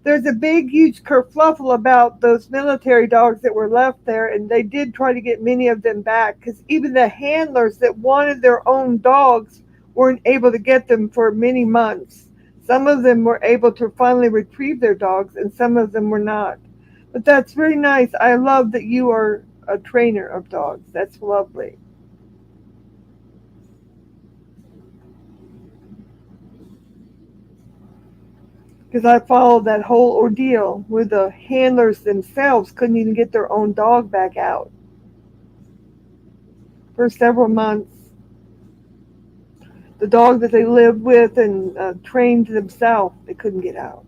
There's a big, huge kerfluffle about those military dogs that were left there, and they did try to get many of them back, because even the handlers that wanted their own dogs weren't able to get them for many months. Some of them were able to finally retrieve their dogs, and some of them were not. But that's very nice. I love that you are a trainer of dogs. That's lovely. Because I followed that whole ordeal where the handlers themselves couldn't even get their own dog back out for several months. The dog that they lived with and trained themselves, they couldn't get out.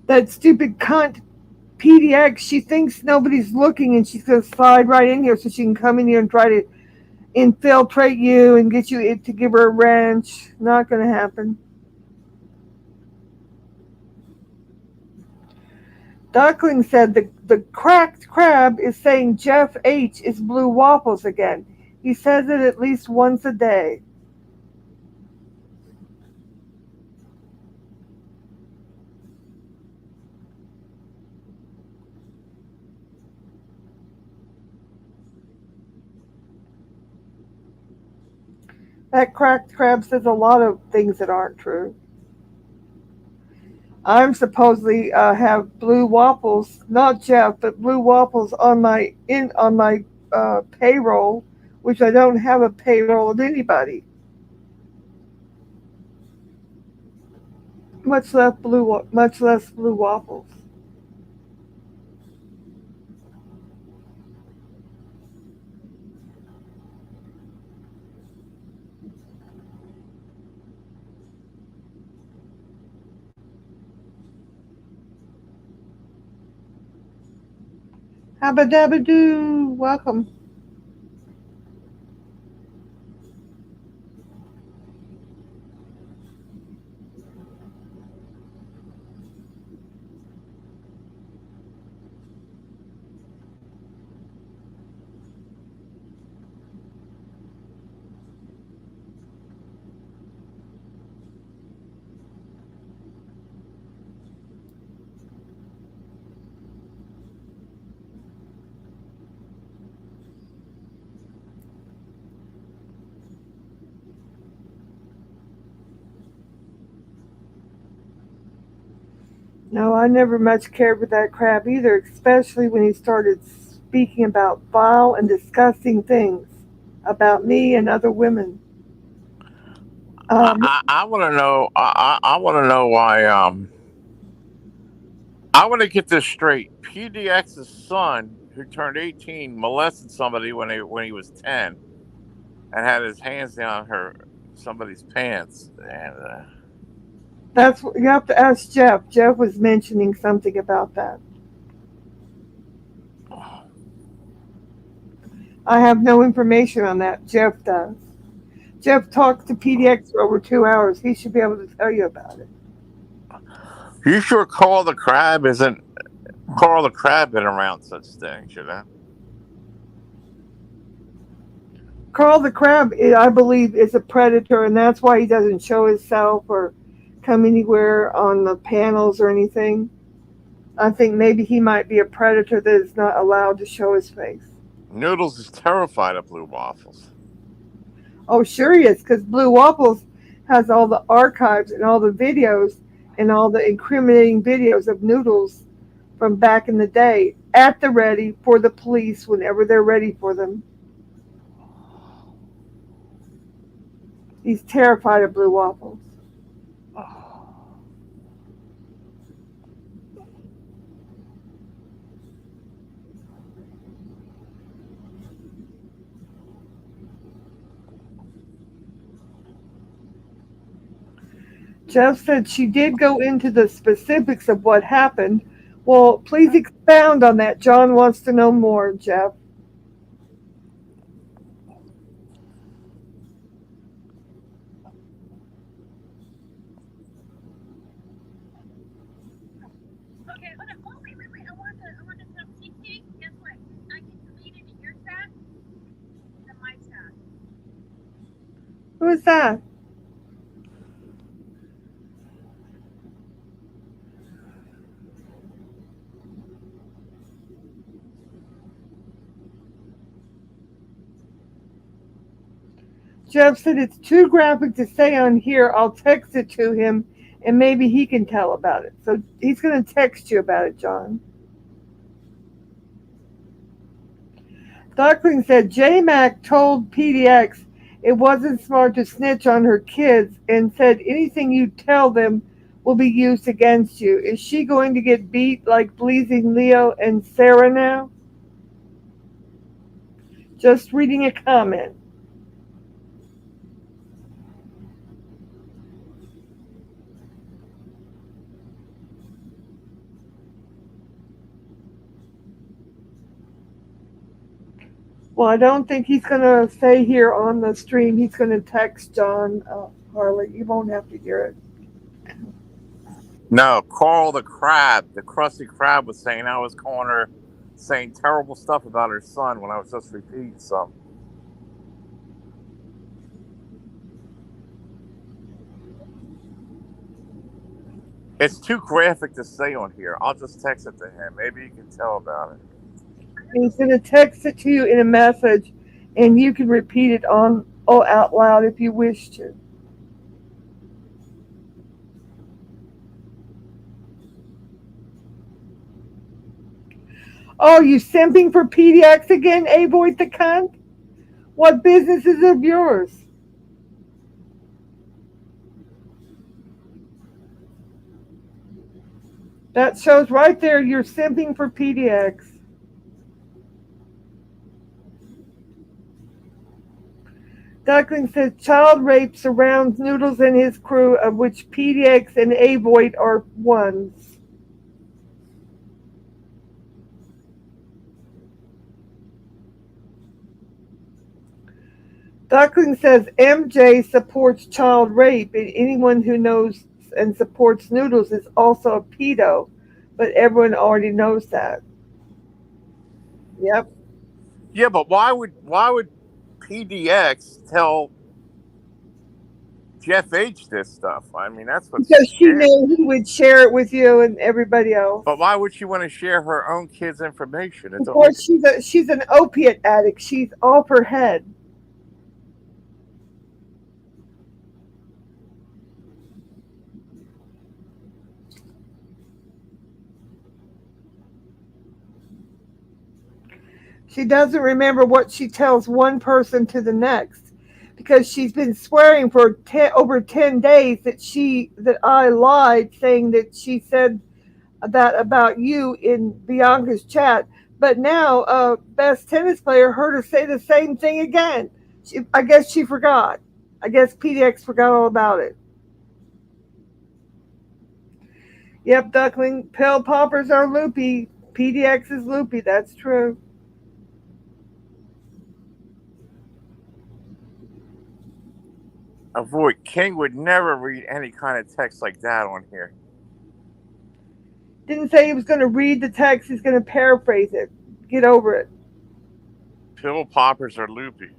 That stupid cunt PDX, she thinks nobody's looking and she's going to slide right in here so she can come in here and try to infiltrate you and get you to give her a wrench. Not going to happen. Duckling said the cracked crab is saying Jeff H. is blue waffles again. He says it at least once a day. That cracked crab says a lot of things that aren't true. I'm supposedly have blue waffles, not Jeff, but blue waffles on my payroll, which I don't have a payroll of anybody, much less blue waffles. Habba dabba doo, welcome. No, I never much cared for that crab either, especially when he started speaking about vile and disgusting things about me and other women. I want to know. I want to know why. I want to get this straight. PDX's son, who turned 18, molested somebody when he was 10, and had his hands down somebody's pants. And That's what you have to ask Jeff. Jeff was mentioning something about that. I have no information on that. Jeff does. Jeff talked to PDX for over 2 hours. He should be able to tell you about it. you sure Carl the Crab isn't Carl the Crab been around such things? You know. Carl the Crab, I believe, is a predator, and that's why he doesn't show himself or come anywhere on the panels or anything. I think maybe he might be a predator that is not allowed to show his face. Noodles is terrified of blue waffles. Oh, sure he is, because Blue Waffles has all the archives and all the videos and all the incriminating videos of Noodles from back in the day at the ready for the police whenever they're ready for them. He's terrified of Blue Waffles. Jeff said she did go into the specifics of what happened. Well, please expound on that. John wants to know more, Jeff. Who is that? Jeff said it's too graphic to say on here. I'll text it to him and maybe he can tell about it. So he's going to text you about it, John. Duckling said J Mac told PDX it wasn't smart to snitch on her kids and said anything you tell them will be used against you. Is she going to get beat like Bleezing Leo and Sarah now? Just reading a comment. Well, I don't think he's going to say here on the stream. He's going to text John Harley. You won't have to hear it. No, Carl the Crab, the Krusty Krab, was saying I was calling her, saying terrible stuff about her son when I was just repeating something. It's too graphic to say on here. I'll just text it to him. Maybe he can tell about it. He's going to text it to you in a message, and you can repeat it on out loud if you wish to. Oh, you simping for PDX again, Avoid the cunt? What business is of yours? That shows right there you're simping for PDX. Duckling says child rape surrounds Noodles and his crew, of which PDX and Avoid are ones. Duckling says MJ supports child rape, and anyone who knows and supports Noodles is also a pedo, but everyone already knows that. Yep. Yeah, but why would PDX tell Jeff H this stuff? I mean, that's what's Because she scary. knew he would share it with you and everybody else. But why would she want to share her own kids' information? Of course, she's an opiate addict. She's off her head. She doesn't remember what she tells one person to the next, because she's been swearing for over 10 days that I lied, saying that she said that about you in Bianca's chat. But now, Best Tennis Player heard her say the same thing again. I guess she forgot. I guess PDX forgot all about it. Yep, Duckling. Pill poppers are loopy. PDX is loopy. That's true. Avoid. King would never read any kind of text like that on here. Didn't say he was going to read the text. He's going to paraphrase it. Get over it. Pill poppers are loopy.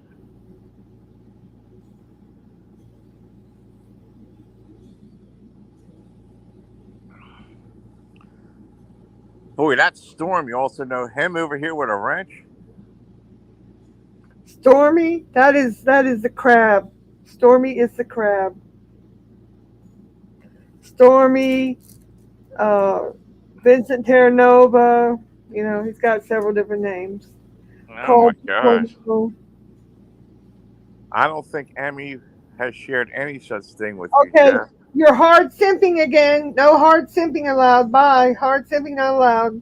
Boy, that's Storm. You also know him over here with a wrench. Stormy, that is the crab. Stormy is the crab. Stormy, Vincent Terranova. You know, he's got several different names. Oh my gosh. I don't think Emmy has shared any such thing with you, Jeff. You're hard simping again. No hard simping allowed. Bye. Hard simping not allowed.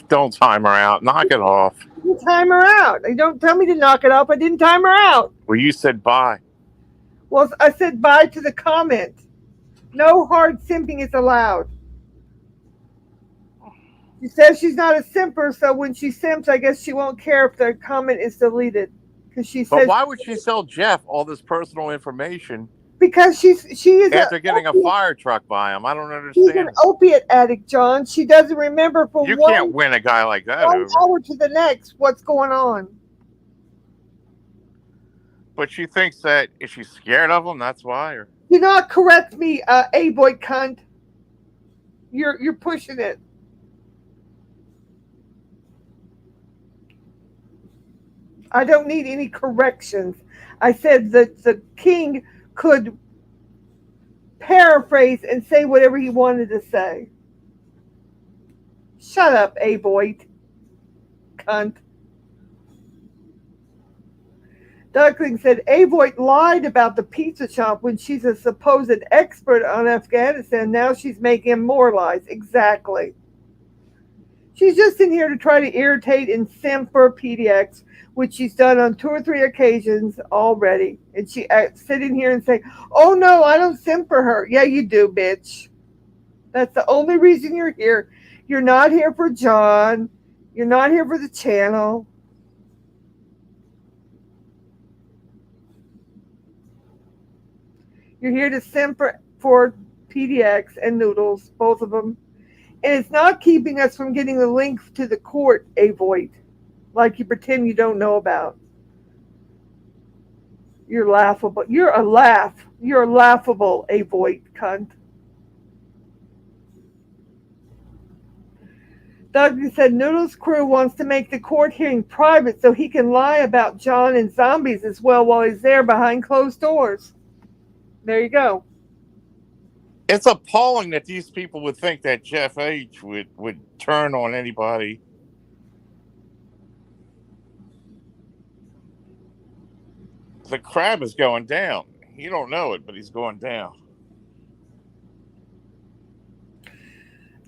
Don't time her out. Knock it off. You time her out. Don't tell me to knock it off. I didn't time her out. Well, you said bye. Well, I said bye to the comment. No hard simping is allowed. She says she's not a simper, so when she simps, I guess she won't care if the comment is deleted. Because she says. But why would she sell Jeff all this personal information? Because she is after getting a fire truck by him. I don't understand. She's an opiate addict, John. She doesn't remember from you can't win a guy like that one over. hour to the next what's going on. But she thinks that is she scared of him? That's why. Or? Do not correct me, A-boy cunt. You're pushing it. I don't need any corrections. I said that the king could paraphrase and say whatever he wanted to say. Shut up, A-boy cunt. Duckling said A-boy lied about the pizza shop when she's a supposed expert on Afghanistan. Now she's making more lies. Exactly. She's just in here to try to irritate and simp for PDX, which she's done on 2 or 3 occasions already. And she sit in here and say, oh no, I don't simp for her. Yeah, you do, bitch. That's the only reason you're here. You're not here for John. You're not here for the channel. You're here to simp for PDX and Noodles, both of them. And it's not keeping us from getting the link to the court, Avoid, like you pretend you don't know about. You're laughable. You're a laugh. You're laughable, Avoid, cunt. Doug said Noodles' crew wants to make the court hearing private so he can lie about John and zombies as well while he's there behind closed doors. There you go. It's appalling that these people would think that Jeff H. would turn on anybody. The crab is going down. You don't know it, but he's going down.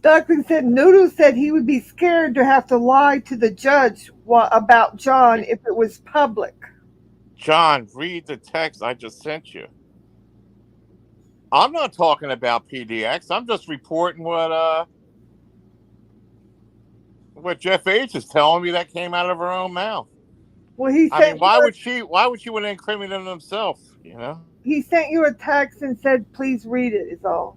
Duckling said Noodles said he would be scared to have to lie to the judge about John if it was public. John, read the text I just sent you. I'm not talking about PDX. I'm just reporting what Jeff H. is telling me that came out of her own mouth. Well, he I mean, why would she want to incriminate himself? You know, he sent you a text and said, "Please read it." Is all.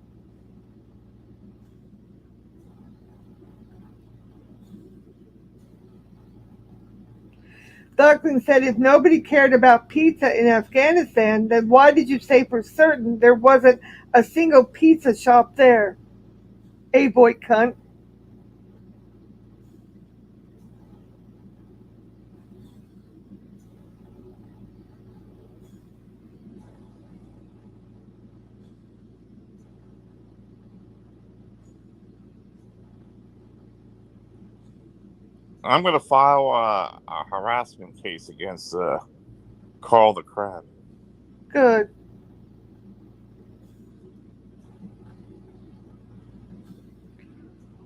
Duckling said, "If nobody cared about pizza in Afghanistan, then why did you say for certain there wasn't a single pizza shop there?" A boy cunt. I'm going to file a harassment case against Carl the Crab. Good.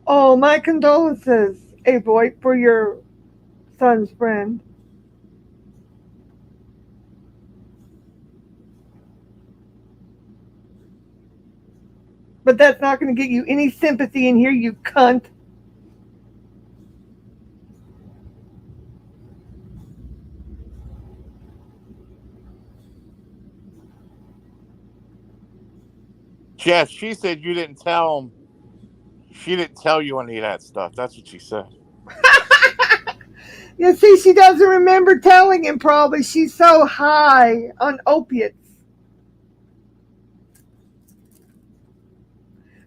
Oh, my condolences, A-Boy, for your son's friend. But that's not going to get you any sympathy in here, you cunt. Jess, she said you didn't tell him. She didn't tell you any of that stuff. That's what she said. You see, she doesn't remember telling him probably. She's so high on opiates.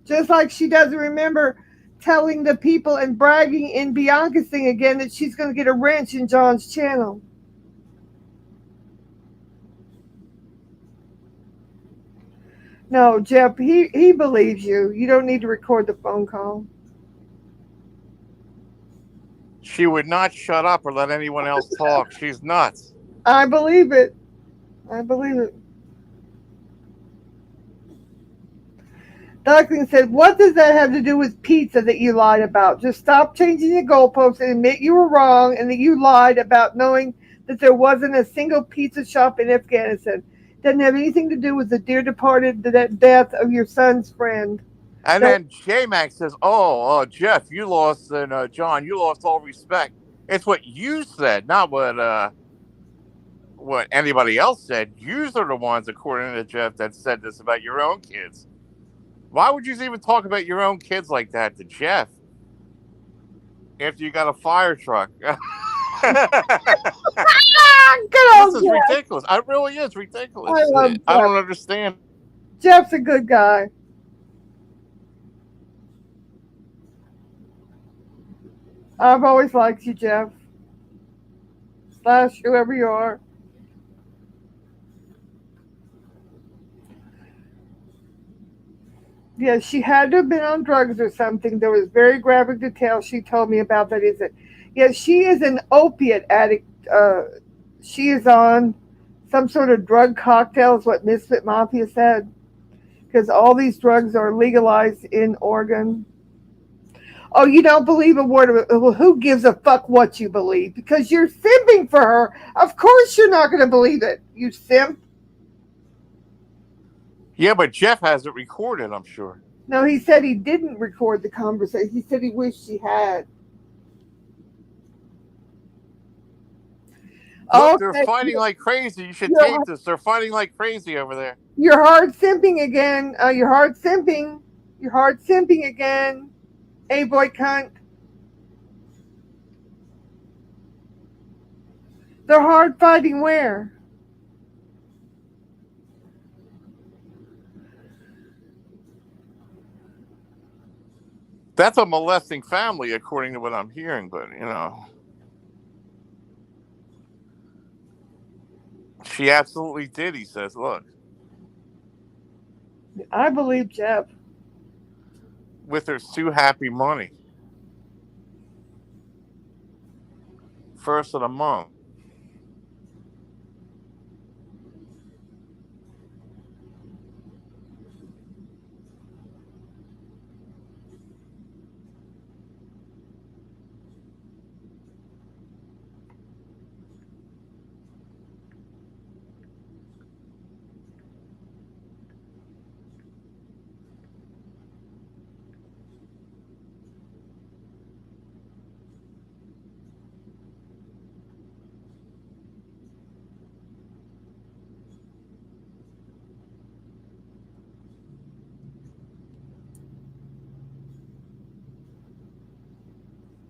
Just like she doesn't remember telling the people and bragging in Bianca's thing again that she's going to get a wrench in John's channel. No, Jeff, he believes you. You don't need to record the phone call. She would not shut up or let anyone else talk. She's nuts. I believe it. I believe it. Duckling said, "What does that have to do with pizza that you lied about? Just stop changing the goalposts and admit you were wrong and that you lied about knowing that there wasn't a single pizza shop in Afghanistan. Doesn't have anything to do with the dear departed death of your son's friend." And then J-Max says, oh, Jeff, you lost, and John, you lost all respect. It's what you said, not what anybody else said. You are the ones, according to Jeff, that said this about your own kids. Why would you even talk about your own kids like that to Jeff after you got a fire truck? This is ridiculous. It really is ridiculous. I don't understand. Jeff's a good guy. I've always liked you, Jeff. / whoever you are. Yeah, she had to have been on drugs or something. There was very graphic details she told me about that. Is it? Yeah, she is an opiate addict. She is on some sort of drug cocktail, is what Misfit Mafia said. Because all these drugs are legalized in Oregon. Oh, you don't believe a word of it. Well, who gives a fuck what you believe? Because you're simping for her. Of course you're not going to believe it, you simp. Yeah, but Jeff has it recorded, I'm sure. No, he said he didn't record the conversation. He said he wished he had. Look, they're Okay, fighting like crazy. You should you're, tape this. They're fighting like crazy over there. you're hard simping again. You're hard simping. You're hard simping again. A boy cunt. They're hard fighting where? That's a molesting family, according to what I'm hearing. But she absolutely did. He says, "Look, I believe Jeff. with her Sue Happy money, first of the month."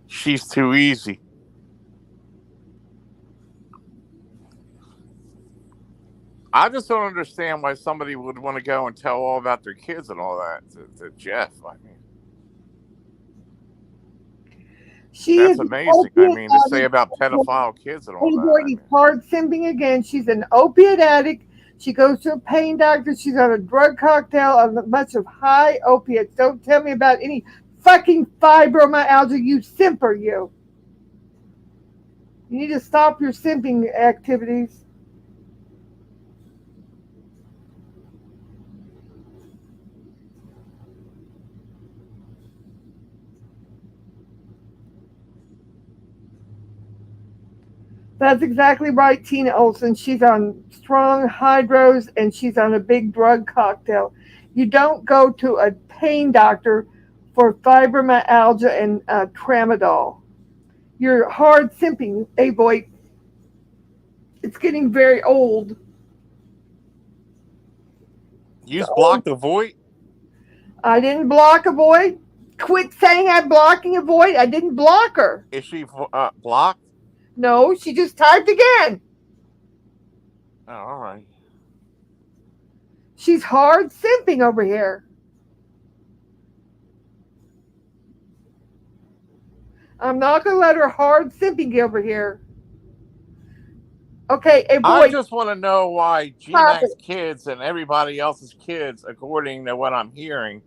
She's too easy. I just don't understand why somebody would want to go and tell all about their kids and all that to Jeff. I mean, that's amazing. I mean, to say about pedophile kids and all that. He's hard simping again. She's an opiate addict. She goes to a pain doctor. She's on a drug cocktail of a bunch of high opiates. Don't tell me about any fucking fibromyalgia, you simper, you. You need to stop your simping activities. That's exactly right, Tina Olson. She's on strong hydros and she's on a big drug cocktail. You don't go to a pain doctor for fibromyalgia and tramadol. You're hard simping, boy. It's getting very old. You blocked the void? I didn't block a void. Quit saying I'm blocking a void. I didn't block her. Is she blocked? No, she just typed again. Oh, all right. She's hard simping over here. I'm not going to let her hard simping get over here. Okay, boy. I just want to know why G-Mac's kids and everybody else's kids, according to what I'm hearing,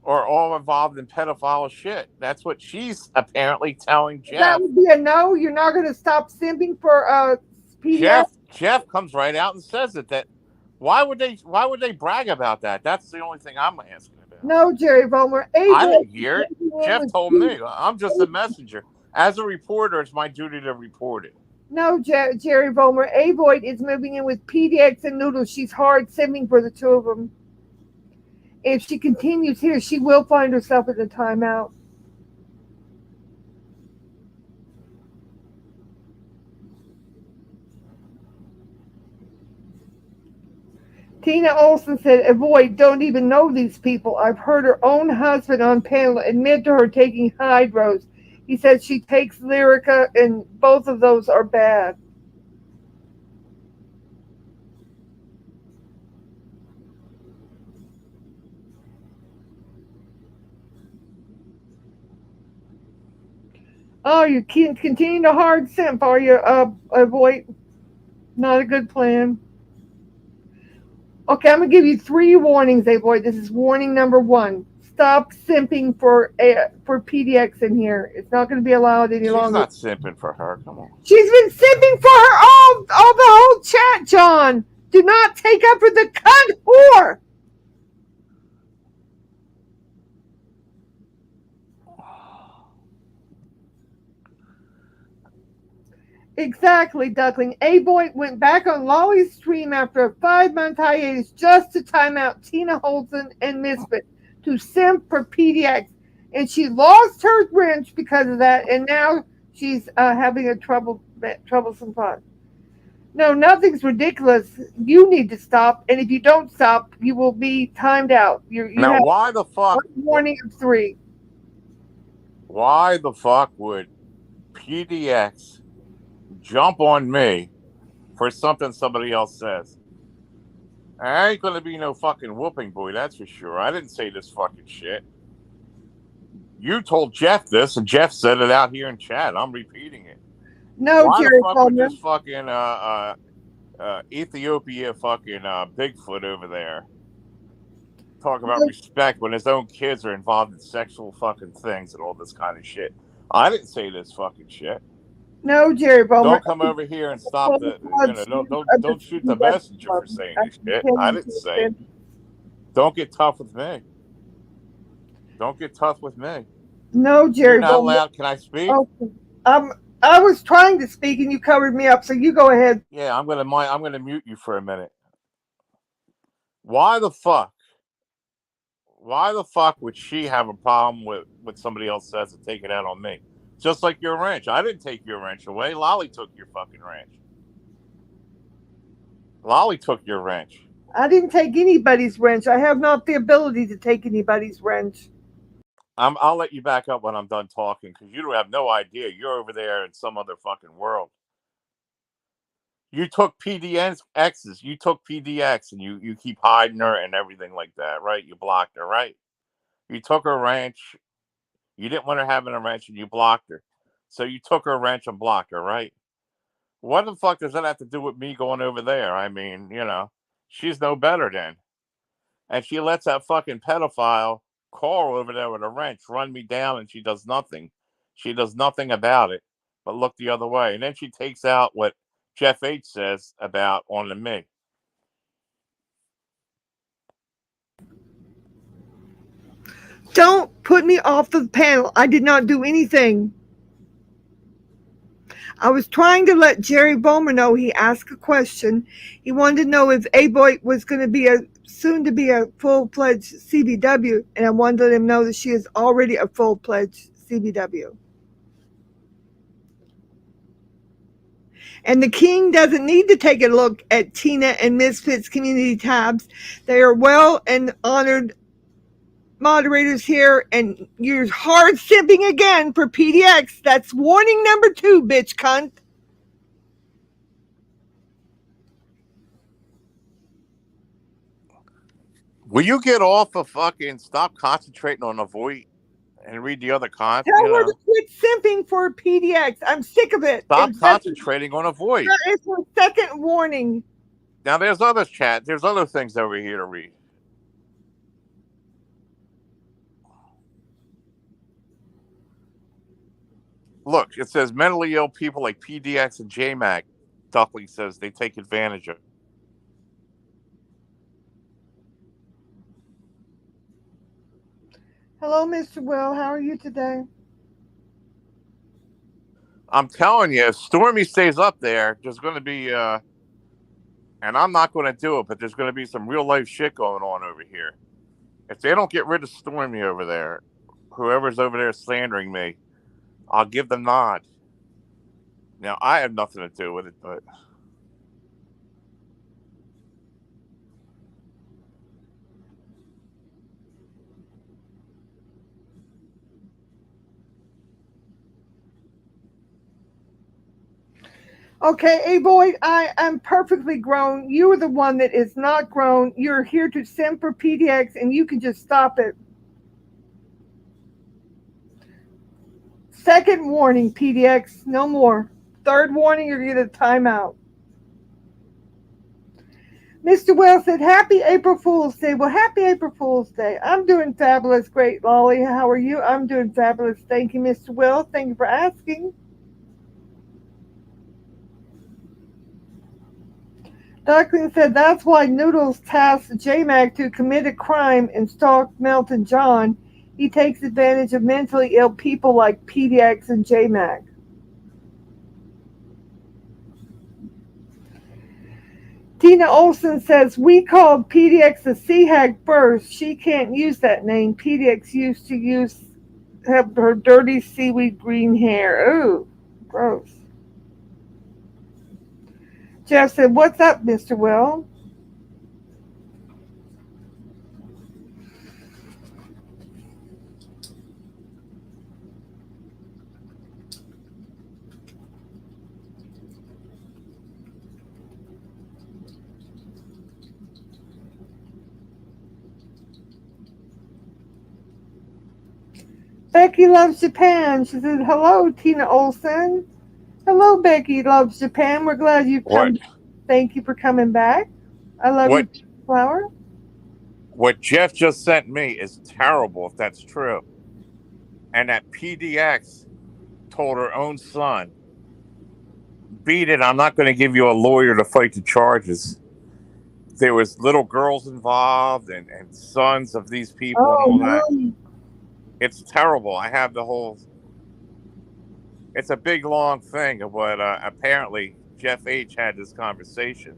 are all involved in pedophile shit. That's what she's apparently telling Jeff. That would be a no. You're not going to stop simping for PDF? Jeff comes right out and says it. That why would they brag about that? That's the only thing I'm asking about. No, Jerry Vollmer. I didn't hear it. Jeff told me. I'm just a messenger. As a reporter, it's my duty to report it. No, Jerry Vollmer. Avoid is moving in with PDX and Noodles. She's hard simping for the two of them. If she continues here, she will find herself in a timeout. Tina Olson said, avoid, don't even know these people. I've heard her own husband on panel admit to her taking hydros. He said she takes Lyrica, and both of those are bad. Oh, you can't continue to hard simp, are you, boy? Not a good plan. Okay, I'm going to give you 3 warnings, boy. This is warning number 1. Stop simping for PDX in here. It's not going to be allowed any longer. She's not simping for her. Come on. She's been simping for her all the whole chat, John. Do not take up for the cunt whore. Exactly, Duckling. A-Boy went back on Lolly's stream after a 5-month hiatus just to time out Tina Holton and Misfit to simp for PDX. And she lost her wrench because of that, and now she's having a trouble troublesome fun. No, nothing's ridiculous. You need to stop, and if you don't stop, you will be timed out. You Now, have why the fuck? one warning of 3. Why the fuck would PDX jump on me for something somebody else says? I ain't gonna be no fucking whooping boy, that's for sure. I didn't say this fucking shit. You told Jeff this, and Jeff said it out here in chat. I'm repeating it. No, Why Jerry the fuck would Palmer. this fucking Ethiopia fucking Bigfoot over there talk about respect when his own kids are involved in sexual fucking things and all this kind of shit? I didn't say this fucking shit. No, Jerry Palmer. Don't come over here and stop the. Don't shoot the messenger for saying this shit. I didn't say it. Don't get tough with me. Don't get tough with me. No, Jerry. You're not allowed. Can I speak? Okay. I was trying to speak and you covered me up, so you go ahead. Yeah, I'm gonna mute you for a minute. Why the fuck? Why the fuck would she have a problem with what somebody else says and take it out on me? Just like your wrench. I didn't take your wrench away. Lolly took your fucking wrench. Lolly took your wrench. I didn't take anybody's wrench. I have not the ability to take anybody's wrench. I'll let you back up when I'm done talking because you don't have no idea. You're over there in some other fucking world. You took PDX's. You took PDX and you keep hiding her and everything like that, right? You blocked her, right? You took her wrench. You didn't want her having a wrench and you blocked her. So you took her wrench and blocked her, right? What the fuck does that have to do with me going over there? I mean, she's no better then. And she lets that fucking pedophile Carl over there with a wrench run me down and she does nothing. She does nothing about it but look the other way. And then she takes out what Jeff H says about onto me. Don't put me off the panel. I did not do anything. I was trying to let Jerry Bowman know he asked a question. He wanted to know if A-Boy was going to be soon to be a full-fledged CBW, and I wanted to let him know that she is already a full-fledged CBW. And the King doesn't need to take a look at Tina and Misfits community tabs. They are well and honored moderators here, and you're hard simping again for PDX. That's warning number 2, bitch cunt. Will you get off of fucking stop concentrating on the void and read the other content? Tell her to quit simping for PDX. I'm sick of it. Stop concentrating on a void. It's a second warning. Now there's other chat. There's other things over here to read. Look, it says mentally ill people like PDX and JMac. Duckley says they take advantage of. Hello, Mr. Will. How are you today? I'm telling you, if Stormy stays up there, there's going to be, and I'm not going to do it, but there's going to be some real life shit going on over here. If they don't get rid of Stormy over there, whoever's over there slandering me, I'll give the nod. Now, I have nothing to do with it, but... Okay, A-Boy, I am perfectly grown. You are the one that is not grown. You're here to send for PDX, and you can just stop it. Second warning, PDX, no more. Third warning, you're going to get a timeout. Mr. Will said, happy April Fool's Day. Well, happy April Fool's Day. I'm doing fabulous. Great, Lolly. How are you? I'm doing fabulous. Thank you, Mr. Will. Thank you for asking. Duckling said, that's why Noodles tasked J-Mac to commit a crime and stalk Melton John. He takes advantage of mentally ill people like PDX and J-Mac. Tina Olson says, we called PDX a sea hag first. She can't use that name. PDX used to have her dirty seaweed green hair. Ooh, gross. Jeff said, "What's up, Mr. Will?" Becky loves Japan. She said, "Hello, Tina Olson." Hello, Becky loves Japan. We're glad you've What come. Thank you for coming back. I love what you, Flower. what Jeff just sent me is terrible if that's true. And that PDX told her own son, beat it, I'm not going to give you a lawyer to fight the charges. There was little girls involved and sons of these people and Oh all that. no! It's terrible. I have the whole. It's a big long thing, but apparently Jeff H had this conversation.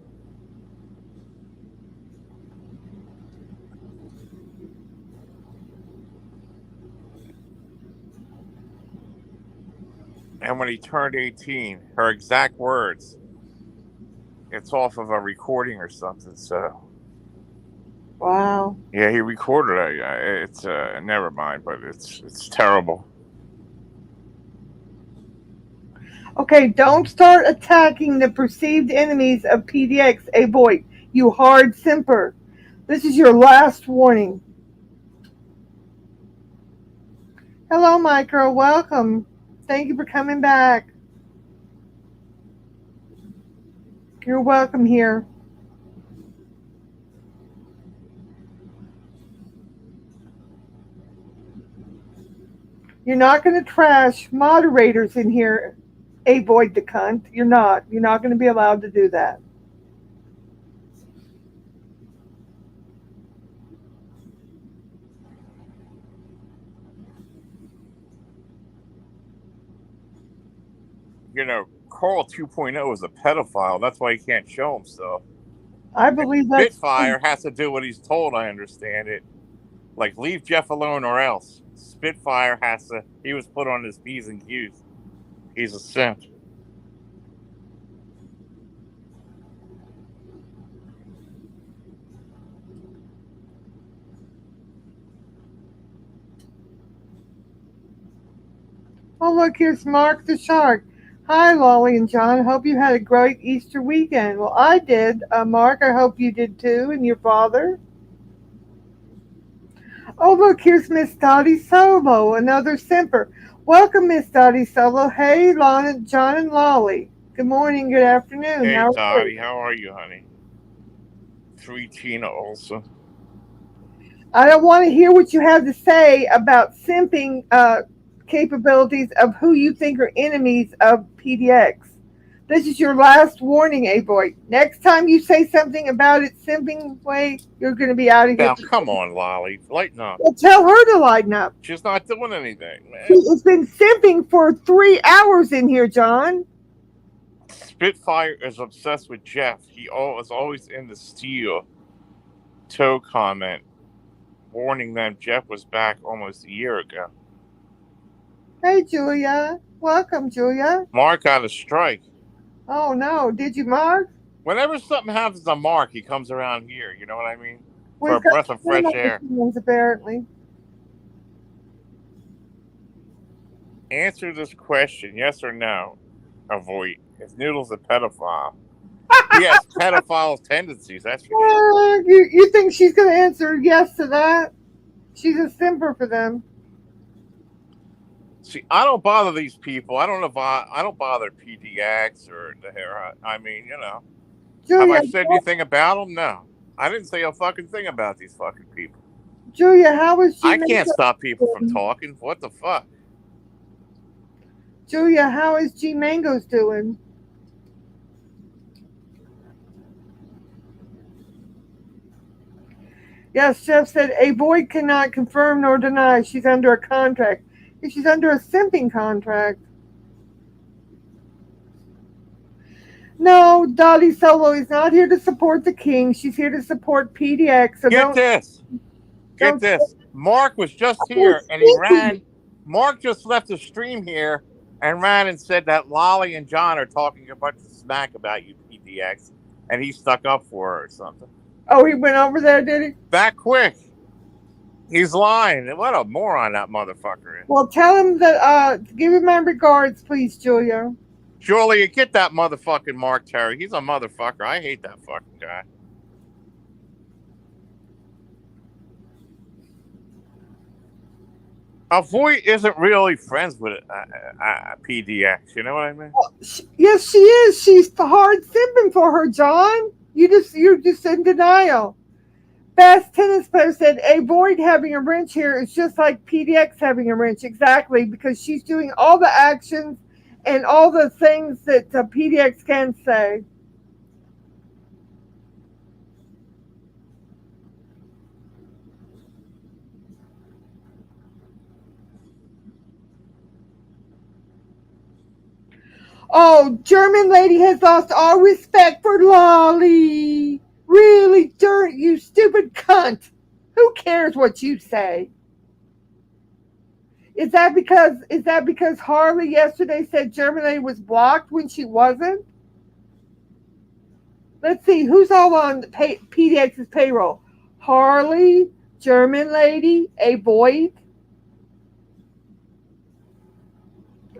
And when he turned 18, her exact words, it's off of a recording or something. So, Wow. yeah, he recorded it. It's never mind, but it's terrible. Okay, don't start attacking the perceived enemies of PDX, a boy. You hard simper. This is your last warning. Hello, Micro. Welcome. Thank you for coming back. You're welcome here. You're not going to trash moderators in here, avoid the cunt. You're not. You're not going to be allowed to do that. You know, Carl 2.0 is a pedophile. That's why he can't show himself. I believe that's Spitfire has to do what he's told. I understand it. Like, leave Jeff alone or else. Spitfire has to. He was put on his P's and Q's. He's a simp. Oh, look, here's Mark the Shark. Hi, Lolly and John. Hope you had a great Easter weekend. Well, I did. Mark, I hope you did too, and your father. Oh, look, here's Miss Dottie Solo, another simper. Welcome, Miss Dottie Solo. Hey, Lana, John, and Lolly. Good morning, good afternoon. Hey, How are Dottie, you? how are you, honey? 3 Tina also. I don't want to hear what you have to say about simping capabilities of who you think are enemies of PDX. This is your last warning, A-Boy. Next time you say something about it simping way, you're going to be out of here. Now, come on, Lolly. Lighten up. Well, tell her to lighten up. She's not doing anything, man. It's been simping for 3 hours in here, John. Spitfire is obsessed with Jeff. He is always in the steel toe comment, warning them Jeff was back almost a year ago. Hey, Julia. Welcome, Julia. Mark got a strike. Oh, no. Did you, Mark? Whenever something happens to Mark, he comes around here. You know what I mean? For We've a breath of fresh got air. opinions, apparently. Answer this question, yes or no. Avoid. Is Noodles a pedophile? Yes, pedophile tendencies. That's for sure. You think she's going to answer yes to that? She's a simper for them. See, I don't bother these people. I don't bother PDX or the hair. I mean, you know. Julia, Have I said anything about them? No. I didn't say a fucking thing about these fucking people. Julia, how is she? I can't stop people from talking. What the fuck? Julia, how is G Mangoes doing? Yes, Jeff said a boy cannot confirm nor deny she's under a contract. If she's under a simping contract. No, Dottie Solo is not here to support the king. She's here to support PDX. So Get this. Get this. Mark was just here and he ran. Mark just left the stream here and ran and said that Lolly and John are talking a bunch of smack about you, PDX. PDX, and he stuck up for her or something. Oh, he went over there, did he? That quick. He's lying. What a moron that motherfucker is. Well, tell him that. Give him my regards, please, Julia. Julia, get that motherfucking Mark Terry. He's a motherfucker. I hate that fucking guy. Avoy isn't really friends with PDX. You know what I mean? Well, yes, she is. She's hard simping for her, John. You're just in denial. Best tennis player said, avoid having a wrench here. It's just like PDX having a wrench. Exactly, because she's doing all the actions and all the things that PDX can say. Oh, German lady has lost all respect for Lolly. Really, dirt, you stupid cunt. Who cares what you say? Is that because Harley yesterday said German lady was blocked when she wasn't? Let's see who's all on PDX's payroll. Harley, German lady, a Voight.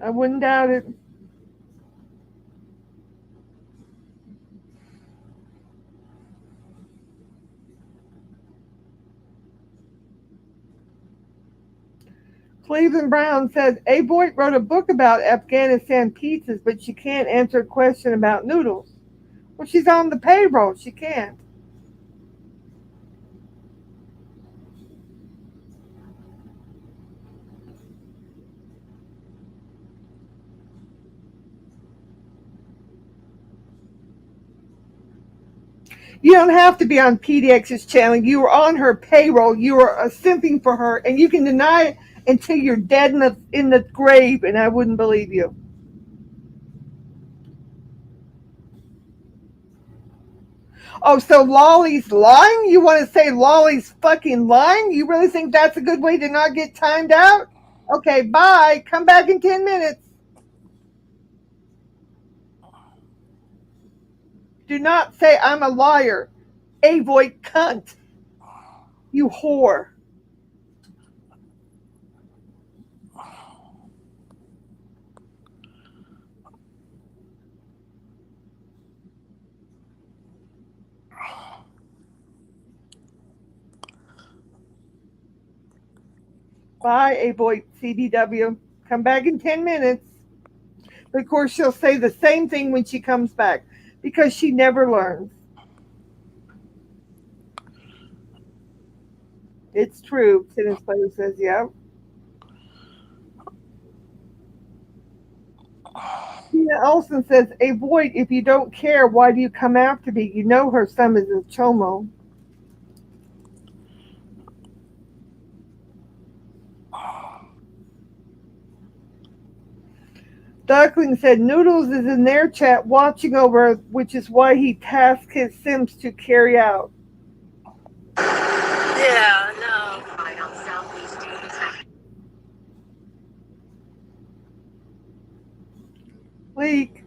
I wouldn't doubt it. Cleveland Brown says A. Voight wrote a book about Afghanistan pizzas, but she can't answer a question about noodles. Well, she's on the payroll. She can't. You don't have to be on PDX's channel. You were on her payroll. You were simping for her, and you can deny it until you're dead in the grave, and I wouldn't believe you. Oh, so Lolly's lying? You want to say Lolly's fucking lying? You really think that's a good way to not get timed out? Okay, bye. Come back in 10 minutes. Do not say I'm a liar. Avoid cunt. You whore. Bye, Avoid CBW. Come back in 10 minutes. But of course, she'll say the same thing when she comes back because she never learns. It's true. Tennis player says, yeah. Tina Olsen says, Avoid, if you don't care, why do you come after me? You know her son is a chomo. Duckling said Noodles is in their chat watching over, which is why he tasked his Sims to carry out. Yeah, no. I don't Southeast Leak.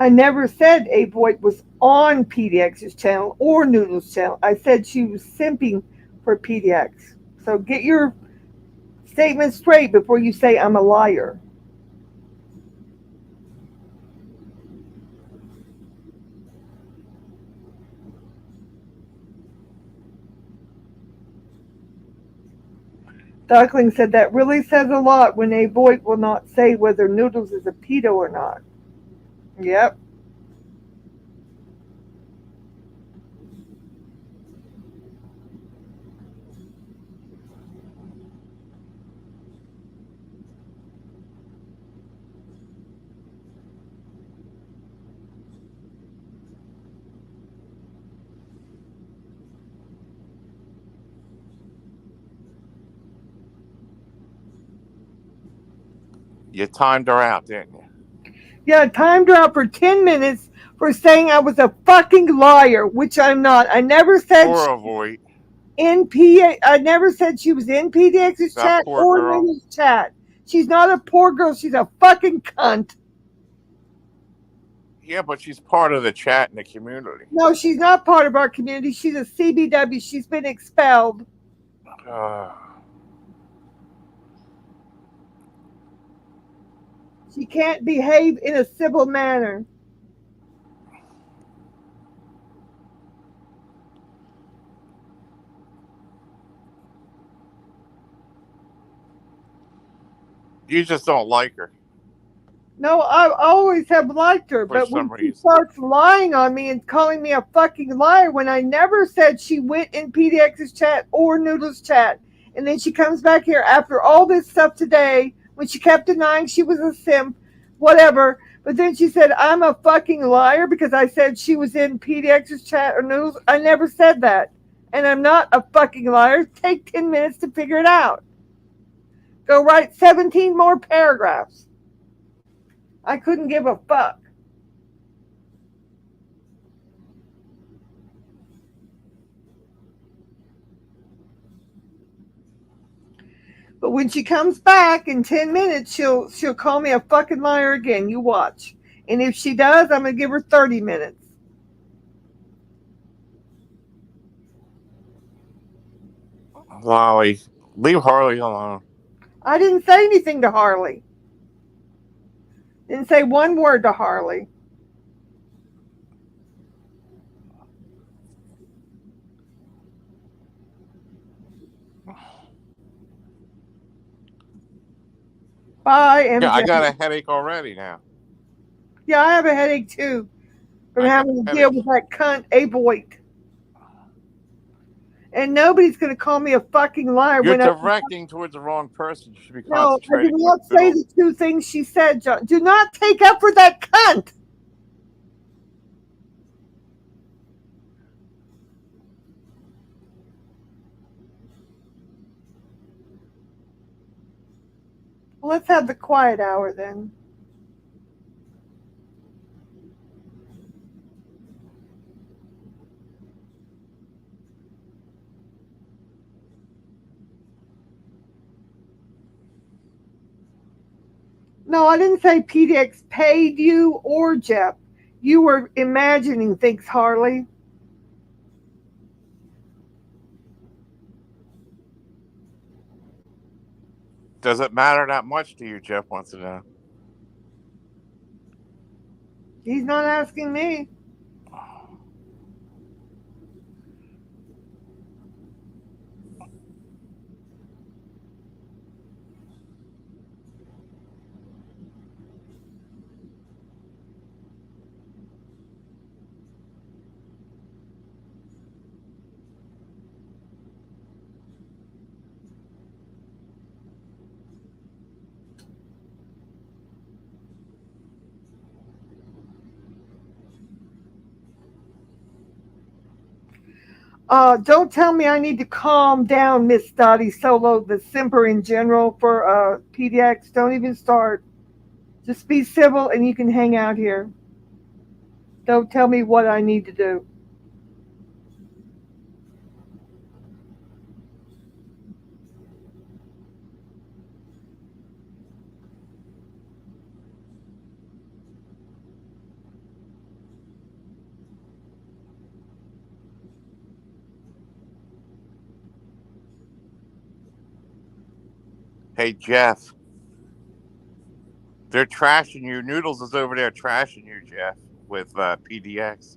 I never said Avoid was on PDX's channel or Noodles' channel. I said she was simping for PDX. So get your statement straight before you say I'm a liar. Duckling said that really says a lot when Avoid will not say whether Noodles is a pedo or not. Yep. You timed her out, didn't you? Yeah, I timed her out for 10 minutes for saying I was a fucking liar, which I'm not. I never said Poor avoid. I never said she was in PDX's That chat poor or girl. Nina's chat. She's not a poor girl. She's a fucking cunt. Yeah, but she's part of the chat in the community. No, she's not part of our community. She's a CBW. She's been expelled. She can't behave in a civil manner. You just don't like her. No, I always have liked her, For but some when she reason. starts lying on me and calling me a fucking liar when I never said she went in PDX's chat or Noodle's chat, and then she comes back here after all this stuff today when she kept denying she was a simp, whatever, but then she said I'm a fucking liar because I said she was in PDX's chat or Noodle's. I never said that, and I'm not a fucking liar. Take 10 minutes to figure it out. Go write 17 more paragraphs. I couldn't give a fuck. But when she comes back in 10 minutes, she'll call me a fucking liar again. You watch. And if she does, I'm gonna give her 30 minutes. Lolly, leave Harley alone. I didn't say anything to Harley. Didn't say one word to Harley. Bye, MJ. Yeah, I got a headache already now. Yeah, I have a headache too from having to deal with that cunt Avoid. And nobody's going to call me a fucking liar. You're directing towards the wrong person. You should be No, I concentrating. did not say the two things she said, John. Do not take up for that cunt. Well, let's have the quiet hour then. No, I didn't say PDX paid you or Jeff. You were imagining things, Harley. Does it matter that much to you? Jeff wants to know. He's not asking me. Don't tell me I need to calm down, Miss Dottie Solo, the simper in general for PDX. Don't even start. Just be civil and you can hang out here. Don't tell me what I need to do. Hey, Jeff. They're trashing you. Noodles is over there trashing you, Jeff, with PDX.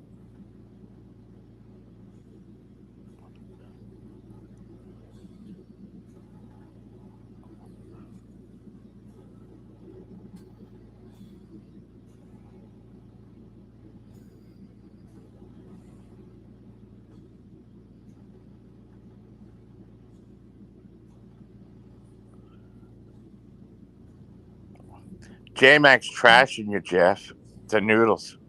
J-Max trashing you, Jeff. To Noodles.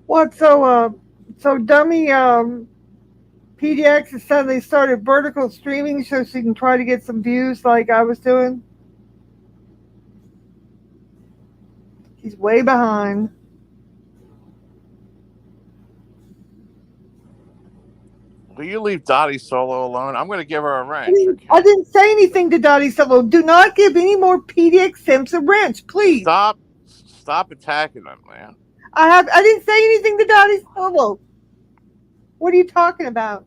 What? So dummy PDX has suddenly started vertical streaming so she can try to get some views like I was doing. She's way behind. Will you leave Dottie Solo alone? I'm going to give her a I wrench. didn't, Okay? I didn't say anything to Dottie Solo. Do not give any more PDX Simps a wrench, please. Stop attacking them, man. I didn't say anything to Dottie Solo. What are you talking about?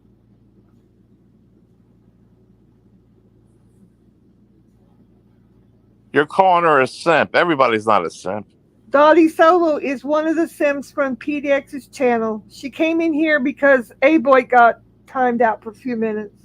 You're calling her a simp. Everybody's not a simp. Dottie Solo is one of the Sims from PDX's channel. She came in here because A-Boy got timed out for a few minutes.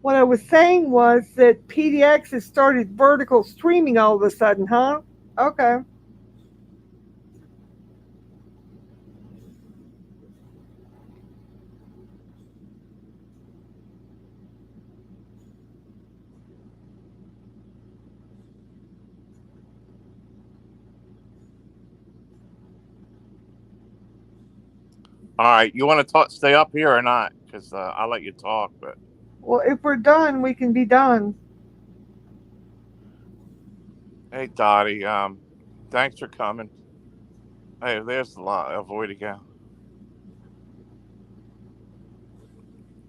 What I was saying was that PDX has started vertical streaming all of a sudden, huh? Okay. All right, you want to stay up here or not? Because I'll let you talk. But Well, if we're done, we can be done. hey, Dottie, thanks for coming. Hey, there's the avoid again.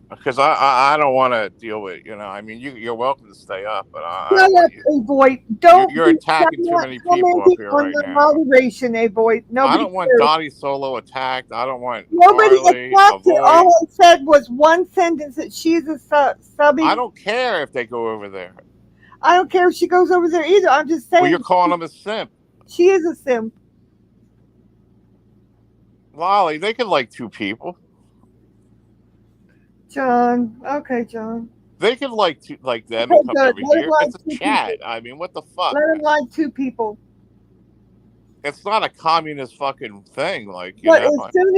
Because I don't want to deal with, I mean, you're welcome to stay up, but I Shut don't up, want you. A-Boy. Don't You're be attacking too many people up here on right the now. moderation, A-Boy. I Nobody don't want cares. Dottie Solo attacked. I don't want Nobody Harley, attacked her. Avoid. All I said was one sentence that she's a subby. I don't care if they go over there. I don't care if she goes over there either. I'm just saying. Well, you're calling them a simp. She is a simp. Lolly, they could like two people. John. Okay, John. They could like them Okay, and come good. over Let here. him like It's a two chat. people. I mean, what the fuck? Let him man? like two people. It's not a communist fucking thing, like But as soon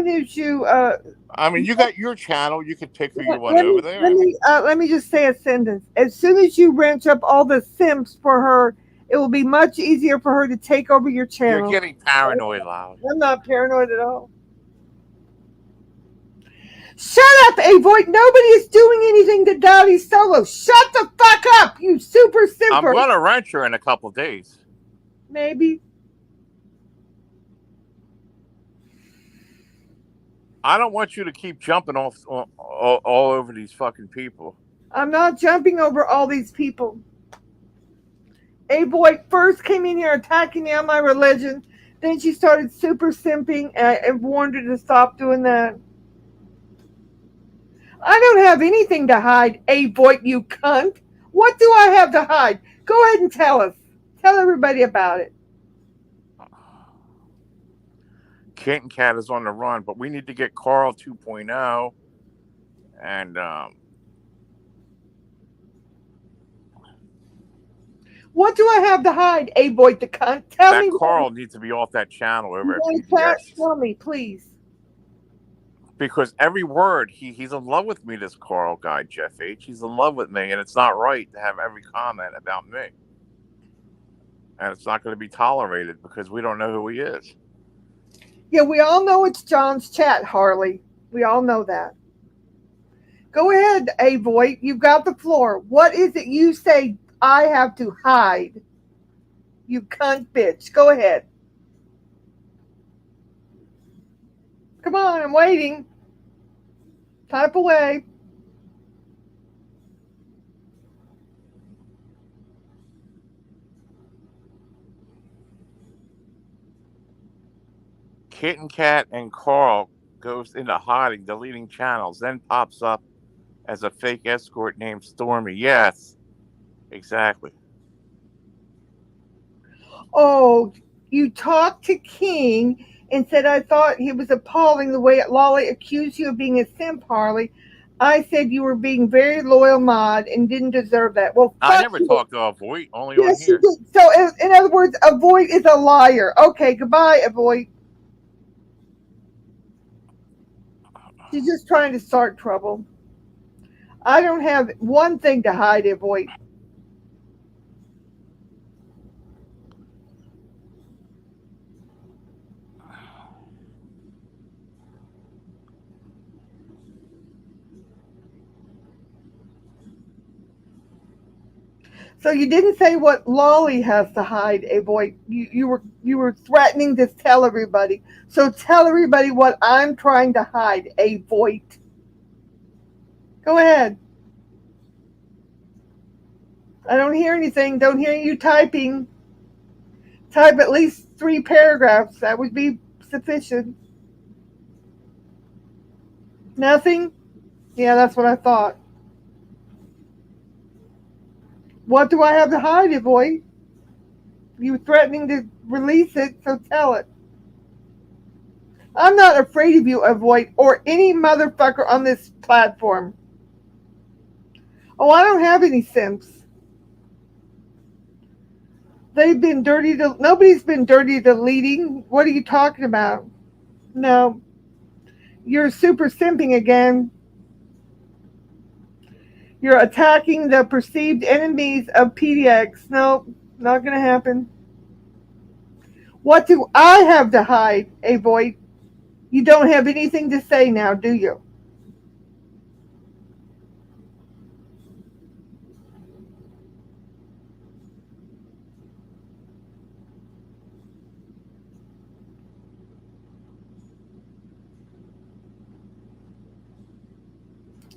as you I mean, you got your channel. You can pick who you want let over me there. let me just say a sentence. As soon as you wrench up all the simps for her, it will be much easier for her to take over your channel. You're getting paranoid, Lolly. I'm not paranoid at all. Shut up, A-Void. Nobody is doing anything to Dottie Solo. Shut the fuck up, you super simper. I'm gonna wrench her in a couple days. Maybe. I don't want you to keep jumping all over these fucking people. I'm not jumping over all these people. A-Boy first came in here attacking me on my religion. Then she started super simping, and I warned her to stop doing that. I don't have anything to hide, A-Boy, you cunt. What do I have to hide? Go ahead and tell us. Tell everybody about it. Kitten Cat is on the run, but we need to get Carl 2.0 and what do I have to hide, A-Boy, the cunt? Tell that me. Carl needs to be off that channel over at PDX. Tell me, please. Because every word, he's in love with me, this Carl guy, Jeff H. He's in love with me, and it's not right to have every comment about me. And it's not going to be tolerated because we don't know who he is. Yeah, we all know it's John's chat, Harley. We all know that. Go ahead, A-Boy. You've got the floor. What is it you say I have to hide? You cunt bitch. Go ahead. Come on, I'm waiting. Type away. Kitten Cat and Carl goes into hiding, deleting channels, then pops up as a fake escort named Stormy. Yes, exactly. Oh, you talked to King and said I thought he was appalling the way Lolly accused you of being a simp, Harley. I said you were being very loyal mod and didn't deserve that. Well, I never talked to Avoid, only yes, on here. You did. So, in other words, Avoid is a liar. Okay, goodbye, Avoid. She's just trying to start trouble. I don't have one thing to hide, avoid. So you didn't say what Lolly has to hide, avoid. You were threatening to tell everybody. So tell everybody what I'm trying to hide, avoid. Go ahead. I don't hear anything. Don't hear you typing. Type at least 3 paragraphs. That would be sufficient. Nothing? Yeah, that's what I thought. What do I have to hide, boy? You were threatening to release it, so tell it. I'm not afraid of you, Avoid, or any motherfucker on this platform. Oh, I don't have any simps. They've been dirty to. Nobody's been dirty deleting. What are you talking about? No. You're super simping again. You're attacking the perceived enemies of PDX. No, not gonna happen. What do I have to hide, Avoid? You don't have anything to say now, do you?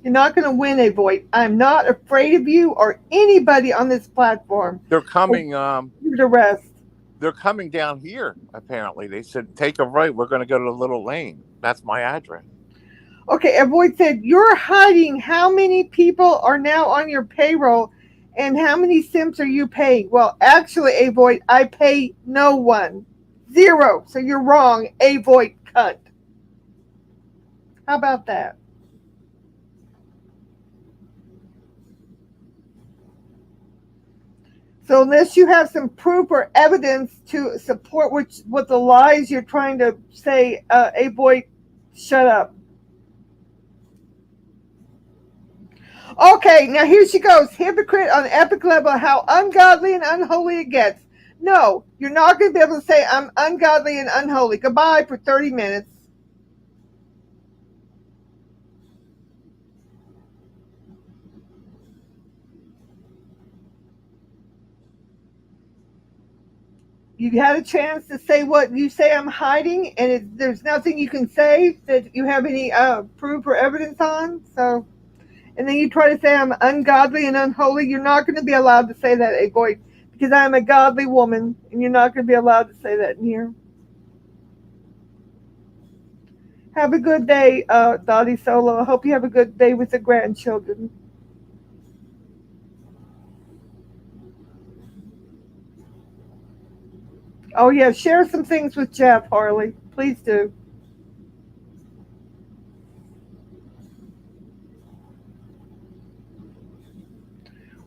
You're not going to win, Avoid. I'm not afraid of you or anybody on this platform. They're coming. The rest. They're coming down here. Apparently, they said take a right. We're going to go to the little lane. That's my address. Okay, Avoid said you're hiding how many people are now on your payroll and how many simps are you paying? Well, actually, Avoid, I pay no one. 0. So you're wrong, Avoid cunt. How about that? So unless you have some proof or evidence to support what the lies you're trying to say, Avoid, shut up. Okay, now here she goes. Hypocrite on epic level, how ungodly and unholy it gets. No, you're not going to be able to say I'm ungodly and unholy. Goodbye for 30 minutes. You had a chance to say what you say I'm hiding, and there's nothing you can say that you have any proof or evidence on. So, and then you try to say I'm ungodly and unholy. You're not going to be allowed to say that, Avoid, because I'm a godly woman, and you're not going to be allowed to say that in here. Have a good day, Dottie Solo. I hope you have a good day with the grandchildren. Oh, yeah, share some things with Jeff, Harley. Please do.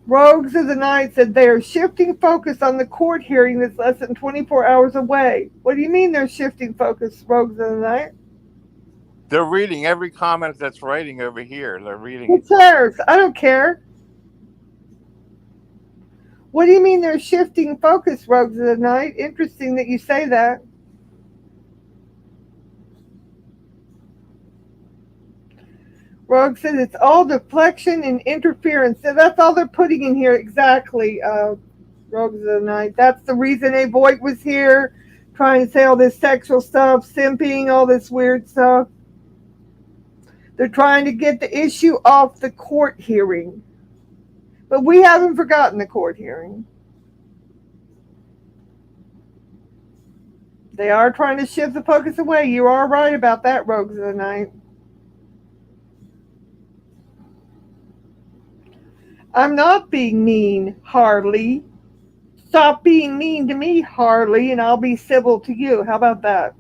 Rogues of the Night said they are shifting focus on the court hearing that's less than 24 hours away. What do you mean they're shifting focus, Rogues of the Night? They're reading every comment that's writing over here. They're reading Who it. cares? I don't care. What do you mean they're shifting focus, Rogues of the Night? Interesting that you say that. Rogue said it's all deflection and interference. So that's all they're putting in here exactly, Rogues of the Night. That's the reason Avoid was here, trying to say all this sexual stuff, simping, all this weird stuff. They're trying to get the issue off the court hearing. But we haven't forgotten the court hearing. They are trying to shift the focus away. You are right about that, Rogues of the Night. I'm not being mean, Harley. Stop being mean to me, Harley, and I'll be civil to you. How about that?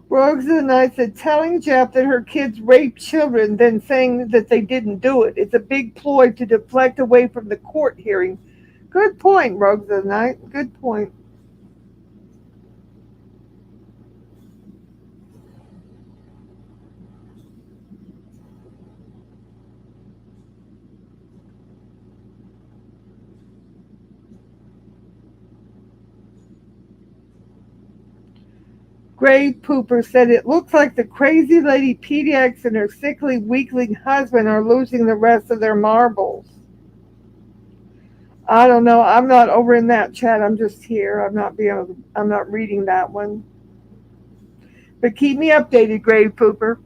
Rogues of the Night said telling Jeff that her kids raped children, then saying that they didn't do it. It's a big ploy to deflect away from the court hearing. Good point, Rogues of the Night. Good point. Grave Pooper said it looks like the crazy lady PDX and her sickly weakling husband are losing the rest of their marbles. I don't know. I'm not over in that chat. I'm just here. I'm not reading that one. But keep me updated, Grave Pooper.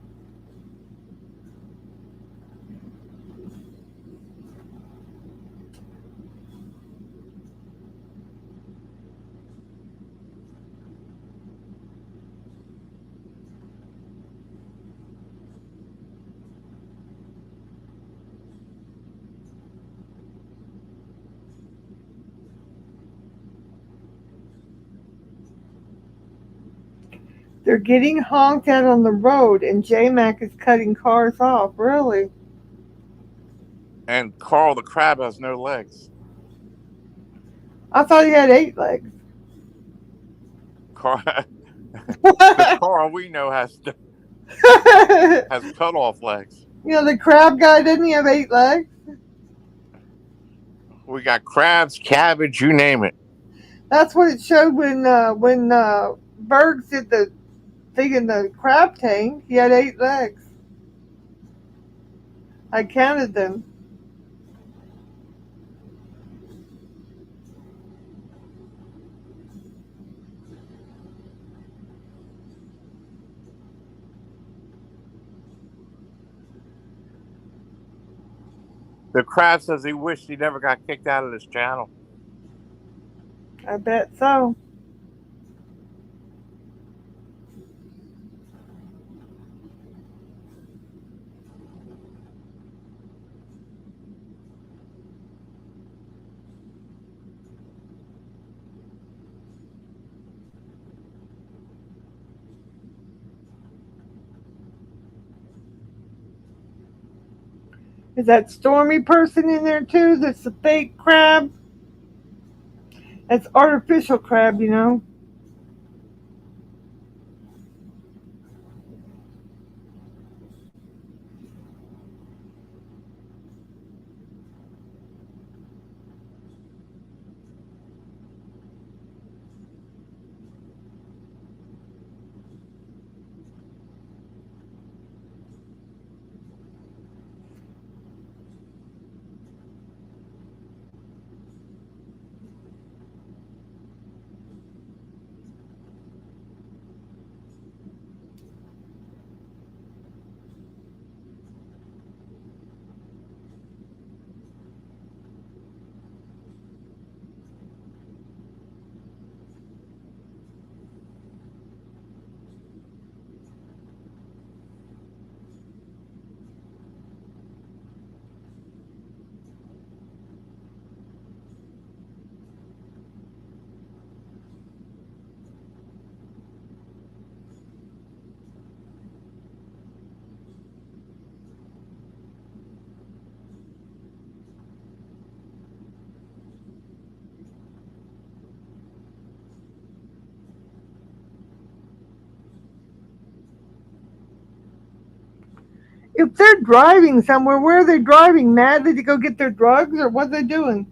They're getting honked at on the road, and J-Mac is cutting cars off. Really? And Carl the crab has no legs. I thought he had 8 legs. Carl, the Carl we know has cut off legs. You know, the crab guy, didn't he have 8 legs? We got crabs, cabbage, you name it. That's what it showed when Bergs did the thing in the crab tank. He had 8 legs. I counted them. The crab says he wished he never got kicked out of this channel. I bet so. Is that Stormy person in there too? That's the fake crab? That's artificial crab, you know. If they're driving somewhere, where are they driving? Madly to go get their drugs, or what are they doing?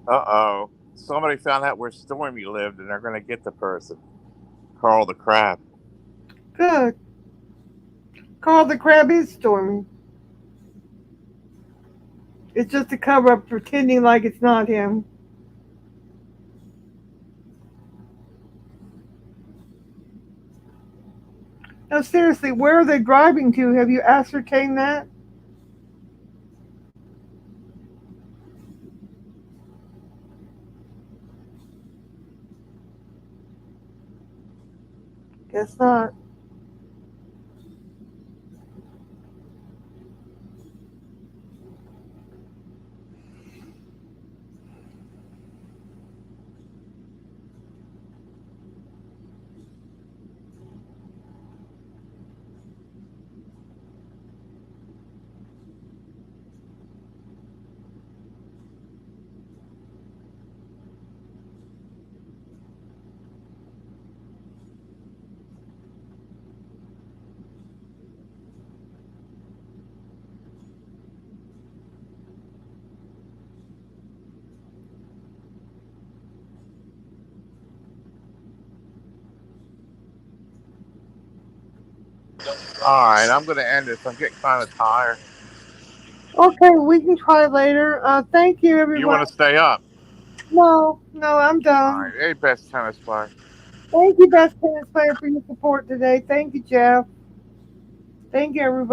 Uh-oh. Somebody found out where Stormy lived and they're going to get the person. Carl the crab. Good. Carl the crab is Stormy. It's just a cover up pretending like it's not him. No, seriously, where are they driving to? Have you ascertained that? Guess not. All right, I'm going to end this. I'm getting kind of tired. Okay, we can try later. Thank you, You everyone. want to stay up? No, I'm All done. right. Hey, best tennis player. Thank you, best tennis player, for your support today. Thank you, Jeff. Thank you, everybody.